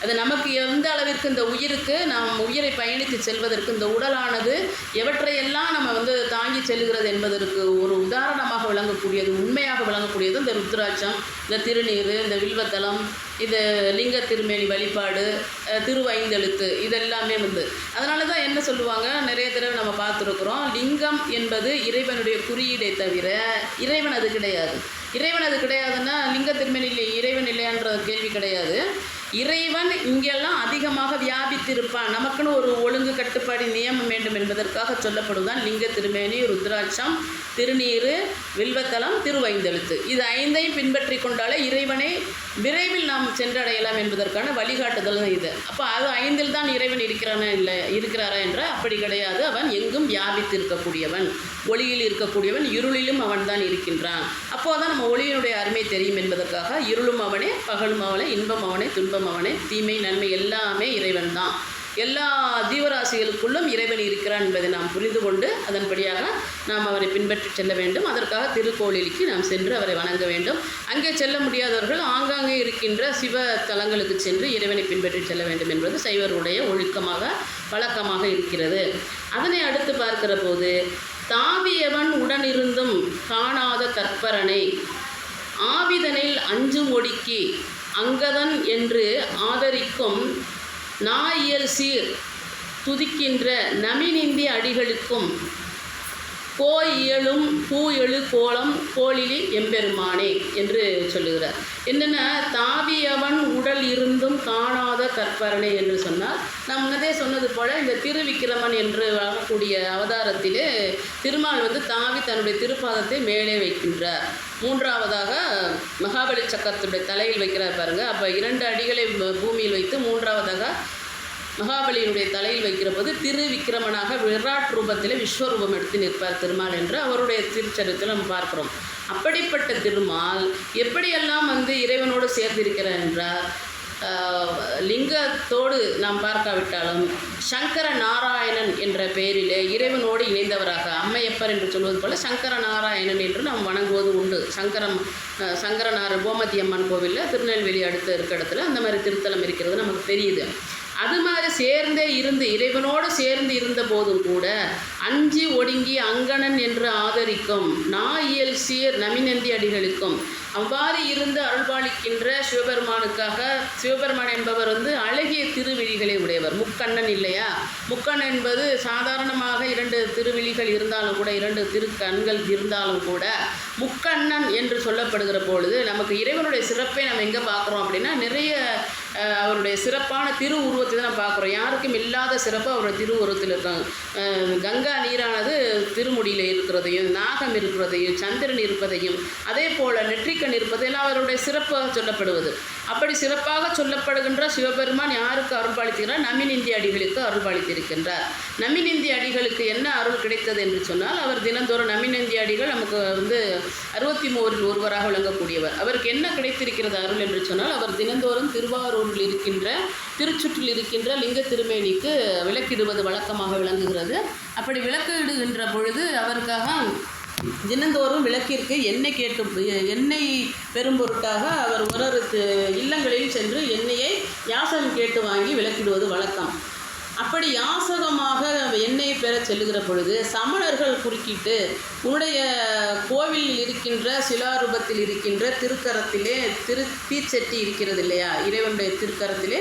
அது நமக்கு எந்த அளவிற்கு இந்த உயிருக்கு நாம் உயிரை பயணித்து செல்வதற்கு இந்த உடலானது எவற்றையெல்லாம் நம்ம வந்து தாங்கி செல்கிறது என்பதற்கு ஒரு உதாரணமாக விளங்கக்கூடியது, உண்மையாக விளங்கக்கூடியது இந்த ருத்ராட்சம், இந்த திருநீர், இந்த வில்வத்தலம், இது லிங்க திருமேனி வழிபாடு, திருவைந்தெழுத்து, இதெல்லாமே வந்து அதனால தான் என்ன சொல்லுவாங்க, நிறைய தடவை நம்ம பார்த்துருக்குறோம், லிங்கம் என்பது இறைவனுடைய குறியீடை தவிர இறைவன் அது கிடையாது. இறைவன் அது கிடையாதுன்னா லிங்க திருமேனி இல்லை, இறைவன் இல்லையான்ற கேள்வி கிடையாது. இறைவன் இங்கெல்லாம் அதிகமாக வியாபித்திருப்பான். நமக்குன்னு ஒரு ஒழுங்கு கட்டுப்பாடு நியமம் வேண்டும் என்பதற்காக சொல்லப்படுவதுதான் லிங்க திருமேனி, ருத்ராட்சம், திருநீர், வில்வத்தலம், திருவைந்தெழுத்து. இது 5ஐயும் பின்பற்றி கொண்டாலே இறைவனை விரைவில் நாம் சென்றடையலாம் என்பதற்கான வழிகாட்டுதல் தான் இது. அப்போ அது 5இல் தான் இறைவன் இருக்கிறாரா என்ற அப்படி கிடையாது. அவன் எங்கும் வியாபித்திருக்கக்கூடியவன், ஒளியில் இருக்கக்கூடியவன், இருளிலும் அவன் தான் இருக்கின்றான். அப்போதான் நம்ம ஒளியினுடைய அருமை தெரியும் என்பதற்காக இருளும் அவனே, பகலும் அவனே, இன்பம் அவனே, துன்பம் அவனே, தீமை நன்மை எல்லாமே இறைவன் தான். எல்லா ஜீவராசிகளுக்குள்ளும் இறைவன் இருக்கிறான் என்பதை நாம் புரிந்து கொண்டு அதன்படியாக நாம் அவரை பின்பற்றி செல்ல வேண்டும். அதற்காக திருக்கோயிலுக்கு நாம் சென்று அவரை வணங்க வேண்டும். அங்கே செல்ல முடியாதவர்கள் ஆங்காங்கே இருக்கின்ற சிவ தலங்களுக்கு சென்று இறைவனை பின்பற்றி செல்ல வேண்டும் என்பது சைவருடைய ஒழுக்கமாக வழக்கமாக இருக்கிறது. அதனை அடுத்து பார்க்கிற போது, தாவியவன் உடனிருந்தும் காணாத தற்பரனை ஆவிதனில் அஞ்சும் ஒடுக்கி அங்கதன் என்று ஆதரிக்கும் நாயியல் சீர் துதிக்கின்ற நமினிந்தி அடிகளுக்கும் கோயிலும் பூ எழு கோலம் கோளிலி எம்பெருமானே என்று சொல்லுகிறார். என்னென்னா, தாவியவன் உடல் இருந்தும் காணாத கற்பரணை என்று சொன்னால், நாம் முன்னதே சொன்னது போல் இந்த திருவிக்கிரமன் என்று வரக்கூடிய அவதாரத்திலே திருமால் வந்து தாவி தன்னுடைய திருப்பாதத்தை மேலே வைக்கின்றார். 3ஆவதாக மகாபலி சக்கரத்துடைய தலையில் வைக்கிறார் பாருங்கள். அப்போ 2 அடிகளை பூமியில் வைத்து 3ஆவதாக மகாபலியினுடைய தலையில் வைக்கிற போது திருவிக்கிரமனாக விராட் ரூபத்தில் விஸ்வரூபம் எடுத்து நிற்பார் திருமால் என்று அவருடைய திருச்சரித்தில் நம்ம பார்க்குறோம். அப்படிப்பட்ட திருமால் எப்படியெல்லாம் வந்து இறைவனோடு சேர்ந்திருக்கிறார் என்றால், லிங்கத்தோடு நாம் பார்க்காவிட்டாலும் சங்கர நாராயணன் என்ற பெயரிலே இறைவனோடு இணைந்தவராக, அம்மையப்பர் என்று சொல்வது போல சங்கர நாராயணன் என்று நாம் வணங்குவது உண்டு. சங்கரநார கோமதி அம்மன் கோவிலில் திருநெல்வேலி அடுத்த இருக்க இடத்துல அந்த மாதிரி திருத்தலம் இருக்கிறது நமக்கு தெரியுது. அது மாதிரி சேர்ந்தே இருந்து இறைவனோடு சேர்ந்து இருந்த போதும் கூட அஞ்சி ஒடுங்கி அங்கணன் என்று ஆதரிக்கும் நாயியல் சீர் நமிநந்தி அடிகளுக்கும் அவ்வாறு இருந்து அருள்பாலிக்கின்ற சிவபெருமானுக்காக, சிவபெருமான் என்பவர் வந்து அழகிய திருவிழிகளை உடையவர், முக்கண்ணன் இல்லையா? முக்கண்ணன் என்பது சாதாரணமாக 2 திருவிழிகள் இருந்தாலும் கூட, 2 திருக்கண்கள் இருந்தாலும் கூட முக்கண்ணன் என்று சொல்லப்படுகிற பொழுது நமக்கு இறைவனுடைய சிறப்பை நம்ம எங்கே பார்க்குறோம் அப்படின்னா, நிறைய அவருடைய சிறப்பான திரு உருவத்தை தான் நம்ம பார்க்குறோம். யாருக்கும் இல்லாத சிறப்பு அவருடைய திரு உருவத்தில் இருக்காங்க. கங்கா நீரானது திருமுடியில் இருக்கிறதையும், நாகம் இருக்கிறதையும், சந்திரன் இருப்பதையும், அதே போல் நெற்றிக்கண் இருப்பதையெல்லாம் அவருடைய சிறப்பாக சொல்லப்படுவது. அப்படி சிறப்பாக சொல்லப்படுகின்ற சிவபெருமான் யாருக்கு அருள்பாலித்திருக்கிறார்? நமிநந்தி அடிகளுக்கு அருள்பாலித்திருக்கின்றார். நமிநந்தி அடிகளுக்கு என்ன அருள் கிடைத்தது என்று சொன்னால், அவர் தினந்தோறும் நமிநந்தி அடிகள் நமக்கு வந்து 63 ஒருவராக விளங்கக்கூடியவர். அவருக்கு என்ன கிடைத்திருக்கிறது அருள் என்று சொன்னால், அவர் தினந்தோறும் திருவாரூரில் இருக்கின்ற திருச்சுற்றில் இருக்கின்ற லிங்க திருமேனிக்கு விளக்கிடுவது வழக்கமாக விளங்குகிறது. அப்படி விளக்கிடுகின்ற பொழுது அவருக்காக தினந்தோறும் விளக்கிற்கு எண்ணெய் பெரும் பொருட்டாக அவர் ஒரு இல்லங்களில் சென்று எண்ணெயை யாசகம் கேட்டு வாங்கி விளக்கிடுவது வழக்கம். அப்படி யாசகமாக எண்ணெயை பெற செல்லுகிற பொழுது சமணர்கள் குறுக்கிட்டு, உன்னுடைய கோவிலில் இருக்கின்ற சிலாரூபத்தில் இருக்கின்ற திருக்கரத்திலே தீச்சட்டி இருக்கிறது இல்லையா, இறைவனுடைய திருக்கரத்திலே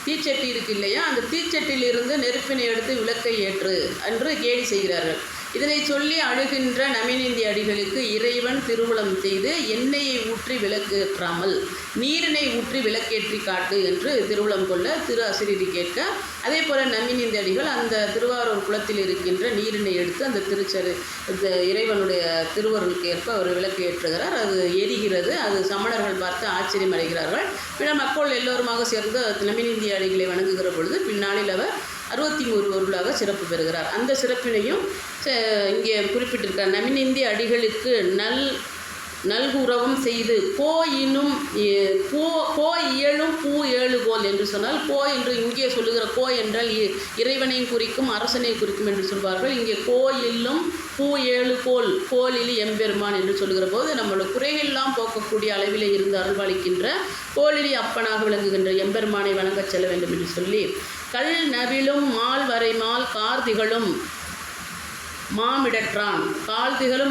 தீச்சட்டி இருக்கு இல்லையா, அந்த தீச்சட்டியிலிருந்து நெருப்பினை எடுத்து விளக்கை ஏற்று என்று கேலி செய்கிறார்கள். இதனை சொல்லி அழுகின்ற நமிநந்தி அடிகளுக்கு இறைவன் திருவுளம் செய்து எண்ணெயை ஊற்றி விளக்கேற்றாமல் நீரினை ஊற்றி விளக்கேற்றி காட்டு என்று திருவுளம் கொள்ள திரு அசிரீரி கேட்க, அதே போல் நமிநந்தி அடிகள் அந்த திருவாரூர் குளத்தில் இருக்கின்ற நீரினை எடுத்து அந்த இறைவனுடைய திருவருளுக்கு ஏற்ப அவர் விளக்கு ஏற்றுகிறார். அது எரிகிறது. அது சமணர்கள் பார்த்து ஆச்சரியம் அடைகிறார்கள். பின்னர் மக்கள் எல்லோருமாக சேர்ந்து நமிநந்தி அடிகளை வணங்குகிற பொழுது பின்னாளில் அவர் 63 ஒருவராக சிறப்பு பெறுகிறார். அந்த சிறப்பினையும் இங்கே குறிப்பிட்டிருக்கார். நமிநந்தி அடிகளுக்கு நல்குறவும் செய்து கோ இயலும் பூ ஏழுகோல் என்று சொன்னால், கோ என்று இங்கே சொல்லுகிற கோ என்றால் இறைவனையும் குறிக்கும், அரசனையும் குறிக்கும் என்று சொல்வார்கள். இங்கே கோயிலும் பூ ஏழுகோல் கோலில் எம்பெருமான் என்று சொல்லுகிற போது நம்மளோட குறையெல்லாம் போக்கக்கூடிய அளவிலே இருந்து அருள்பாலிக்கின்ற கோலிலி அப்பனாக விளங்குகின்ற எம்பெருமானை வணங்கச் செல்ல வேண்டும் என்று சொல்லி, கல் நவிலும் மால் வரைமால் கார்த்திகளும் மாமிடற்றான்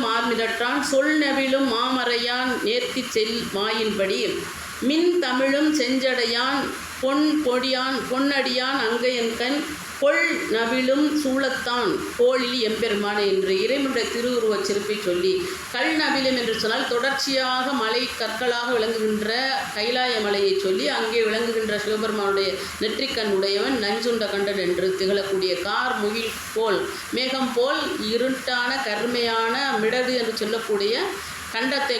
மார்மிடற்றான் சொல் நவிலும் மாமறையான் நேர்த்தி செல் மாயின்படி மின் தமிழும் செஞ்சடையான் பொன்னடியான் அங்கையன்கண் கொள் நவிலும் சூளத்தான் கோழிலி எம்பெருமானை என்று இறைவனுடைய திருவுருவச் சிறப்பை சொல்லி, கல் நவிலும் என்று சொன்னால் தொடர்ச்சியாக மலை கற்களாக விளங்குகின்ற கைலாய மலையை சொல்லி அங்கே விளங்குகின்ற சிவபெருமானுடைய நெற்றிக்கண் உடையவன் நஞ்சுண்ட கண்டன் என்று திகழக்கூடிய கார் முகில் போல் மேகம் போல் இருட்டான கருமையான மிடது என்று சொல்லக்கூடிய கண்டத்தை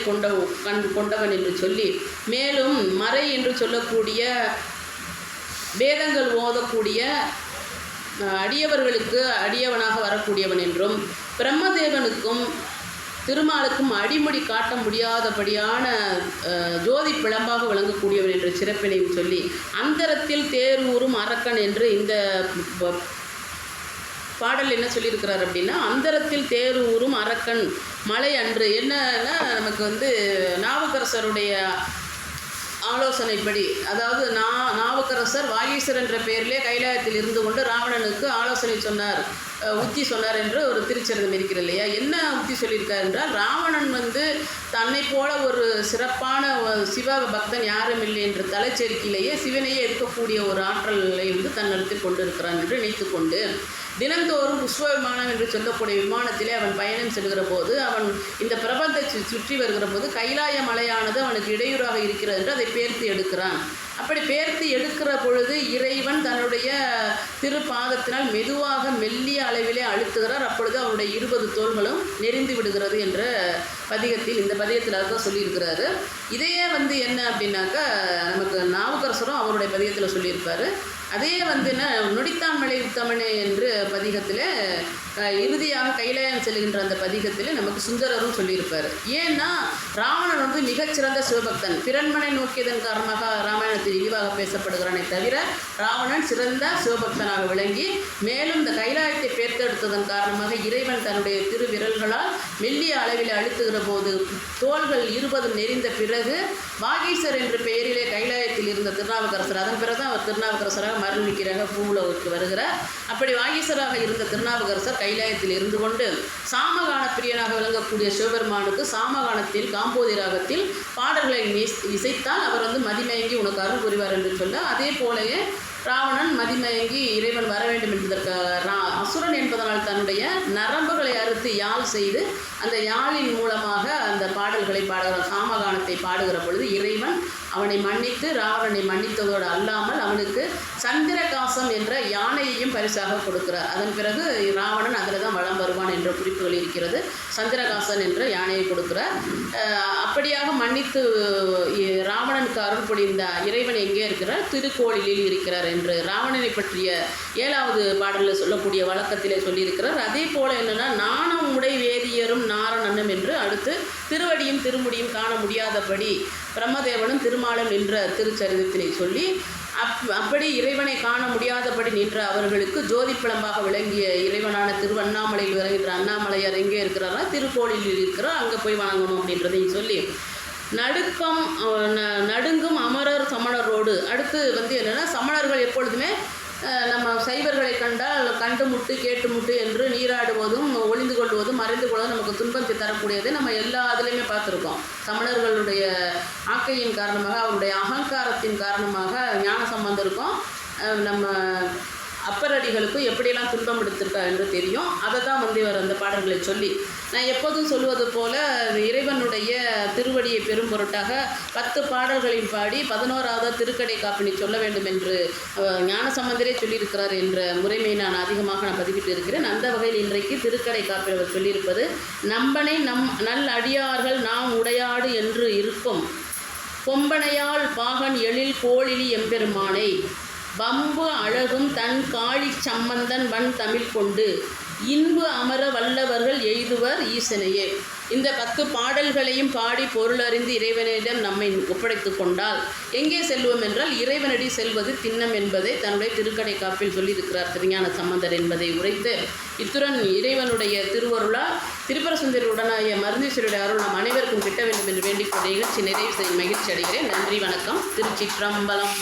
கொண்டவன் என்று சொல்லி, மேலும் மறை என்று சொல்லக்கூடிய வேதங்கள் ஓதக்கூடிய அடியவர்களுக்கு அடியவனாக வரக்கூடியவன் என்றும், பிரம்மதேவனுக்கும் திருமாலுக்கும் அடிமுடி காட்ட முடியாதபடியான ஜோதி பிளம்பாக விளங்கக்கூடியவன் என்ற சிறப்பினையும் சொல்லி, அந்தரத்தில் தேரூரும் அரக்கன் என்று இந்த பாடல் என்ன சொல்லியிருக்கிறார் அப்படின்னா, அந்தரத்தில் தேரூரும் அரக்கன் மலை அன்று. என்னன்னா நமக்கு வந்து நாவுக்கரசருடைய ஆலோசனைப்படி, அதாவது நாவுக்கரசர் வாகீசர் என்ற பெயரிலே கைலாயத்தில் இருந்து கொண்டு ராவணனுக்கு ஆலோசனை சொன்னார், உத்தி சொன்னார் என்று ஒரு திருச்சரிதம் இருக்கிறது இல்லையா. என்ன உத்தி சொல்லியிருக்கார் என்றால், ராவணன் வந்து தன்னை போல ஒரு சிறப்பான சிவ பக்தன் யாரும் இல்லை என்ற தலைச்சேரிக்கையிலேயே சிவனையே இருக்கக்கூடிய ஒரு ஆற்றலை வந்து தன்னிடத்தில் கொண்டு இருக்கிறான் என்று நினைத்து கொண்டு தினந்தோறும் புஷ்ப விமானம் என்று சொல்லக்கூடிய விமானத்திலே அவன் பயணம் செல்கிற போது, அவன் இந்த பிரபந்தத்தை சுற்றி வருகிற போது கைலாய மலையானது அவனுக்கு இடையூறாக இருக்கிறது என்று அதை பேர்த்து எடுக்கிறான். அப்படி பேர்த்து எடுக்கிற பொழுது இறைவன் தன்னுடைய திருப்பாதத்தினால் மெதுவாக மெல்லிய அளவிலே அழுத்துகிறார். அப்பொழுது அவனுடைய 20 தோள்களும் நெறிந்து விடுகிறது என்ற பதிகத்தில், இந்த பதிகத்தில் அதுதான் சொல்லியிருக்கிறாரு. இதையே வந்து என்ன அப்படின்னாக்கா, நமக்கு நாவுக்கரசரும் அவருடைய பதிகத்தில் சொல்லியிருப்பார். அதே நொடித்தான் மலை உத்தமனே என்று பதிகத்தில் இறுதியாக கைலாயம் செல்கின்ற அந்த பதிகத்தில் நமக்கு சுந்தரரும் சொல்லியிருப்பார். ஏன்னா ராவணன் மிகச்சிறந்த சிவபக்தன், பிறன்மனை நோக்கியதன் காரணமாக ராமாயணத்தில் இழிவாக பேசப்படுகிறானே தவிர ராவணன் சிறந்த சிவபக்தனாக விளங்கி மேலும் இந்த கைலாயத்தை பேர்த்தெடுத்ததன் காரணமாக இறைவன் தன்னுடைய திருவிரல்களால் மெல்லிய அளவில் அழுத்துகிற போது தோள்கள் 20 நெறிந்த பிறகு வாகீசர் என்ற பெயரிலே கைலாயத்தில் இருந்த திருநாவுக்கரசர், அதன் பிறகுதான் அவர் திருநாவுக்கரசராக மருள்மிக்கிறாக பூவுலகுக்கு வருகிறார். அப்படி வாகீசராக இருந்த திருநாவுக்கரசர் கைலாயத்தில் இருந்து கொண்டு சாமகான பிரியனாக விளங்கக்கூடிய சிவபெருமானுக்கு சாமகானத்தில் காம்போதி ராகத்தில் பாடல்களை இசைத்தால் அவர் மதிமயங்கி உனக்கு அருள் புரிவார் என்று சொல்ல, அதே போலவே ராவணன் மதிமயங்கி இறைவன் வர வேண்டும் என்பதற்காக அசுரன் என்பதனால் தன்னுடைய நரம்புகளை அறுத்து யாழ் செய்து அந்த யாழின் மூலமாக அந்த பாடல்களை பாடுகிறார். சாமகானத்தை பாடுகிற பொழுது இறைவன் அவனை மன்னித்து ராவணனை மன்னித்ததோடு அல்லாமல் அவனுக்கு சந்திரகாசம் என்ற யானையையும் பரிசாக கொடுக்கிறார். அதன் பிறகு ராவணன் அதில் தான் வளம் வருவான் என்ற குறிப்புகள் இருக்கிறது. சந்திரகாசன் என்ற யானையை கொடுக்கிறார். அப்படியாக மன்னித்து ராவணனுக்கு அருள் புரிந்த இறைவன் எங்கே இருக்கிறார்? திருக்கோளிலில் இருக்கிறார் என்று ராவணனை பற்றிய 7வது பாடலில் சொல்லக்கூடிய வழக்கத்திலே சொல்லியிருக்கிறார். அதே போல் என்னென்னா நாணம் உடை வேதியரும் நாரணனும் என்று அடுத்து திருவடியும் திருமுடியும் காண முடியாதபடி பிரம்மதேவனும் திருமாலும் நின்ற திருச்சரிதத்தினை சொல்லி அப்படி இறைவனை காண முடியாதபடி நின்ற அவர்களுக்கு ஜோதி பிளம்பாக விளங்கிய இறைவனான திருவண்ணாமலையில் விளங்குகின்ற அண்ணாமலையார் எங்கே இருக்கிறாரா? திருக்கோளிலில் இருக்கிறார், அங்கே போய் வணங்கணும் அப்படின்றதையும் சொல்லி நடுங்கும் அமரர் சமணரோடு அடுத்து என்னென்னா சமணர்கள் எப்பொழுதுமே நம்ம சைவர்களை கண்டால் கண்டு முட்டு கேட்டு முட்டு என்று நீராடுவதும் ஒளிந்து கொள்வதும் மறைந்து கொள்வதும் நமக்கு துன்பத்தை தரக்கூடியது நம்ம எல்லா இதுலேயுமே பார்த்துருக்கோம். சமணர்களுடைய ஆக்கையின் காரணமாக அவருடைய அகங்காரத்தின் காரணமாக ஞான சம்பந்தருக்கும் நம்ம அப்பரடிகளுக்கும் எப்படியெல்லாம் துன்பம் எடுத்திருக்கா என்று தெரியும். அதை தான் இவர் அந்த பாடல்களை சொல்லி நான் எப்போதும் சொல்வது போல இறைவனுடைய திருவடியை பெரும் பொருட்டாக 10 பாடல்களின் பாடி 11வது திருக்கடை காப்பினை சொல்ல வேண்டும் என்று ஞானசம்பந்தரே சொல்லியிருக்கிறார் என்ற முறைமையை நான் அதிகமாக பதிவிட்டு இருக்கிறேன். அந்த வகையில் இன்றைக்கு திருக்கடை காப்பில் அவர் சொல்லியிருப்பது நம்பனை நல் அடியார்கள் நாம் உடையாடு என்று இருக்கும் கொம்பனையால் பாகன் எழில் கோழிலி எம்பெருமானை வம்பு அழகும் தன் காளி சம்பந்தன் வன் தமிழ் கொண்டு இன்பு அமர வல்லவர்கள் எய்துவர் ஈசனையே. இந்த 10 பாடல்களையும் பாடி பொருளறிந்து இறைவனிடம் நம்மை ஒப்படைத்து கொண்டால் எங்கே செல்வோம் என்றால் இறைவனடி செல்வது திண்ணம் என்பதை தன்னுடைய திருக்கடை காப்பில் சொல்லியிருக்கிறார் திருஞான சம்பந்தர் என்பதை உரைத்து இத்துடன் இறைவனுடைய திருவருளால் திரிபுர சுந்தரியுடனாய மருந்தீஸ்வருடைய அருள் நம் அனைவருக்கும் கிட்ட வேண்டும் என்று வேண்டிக் கொண்ட நிகழ்ச்சி நிறைவு செய்ய மகிழ்ச்சி அடைகிறேன். நன்றி, வணக்கம். திருச்சிற்றம்பலம்.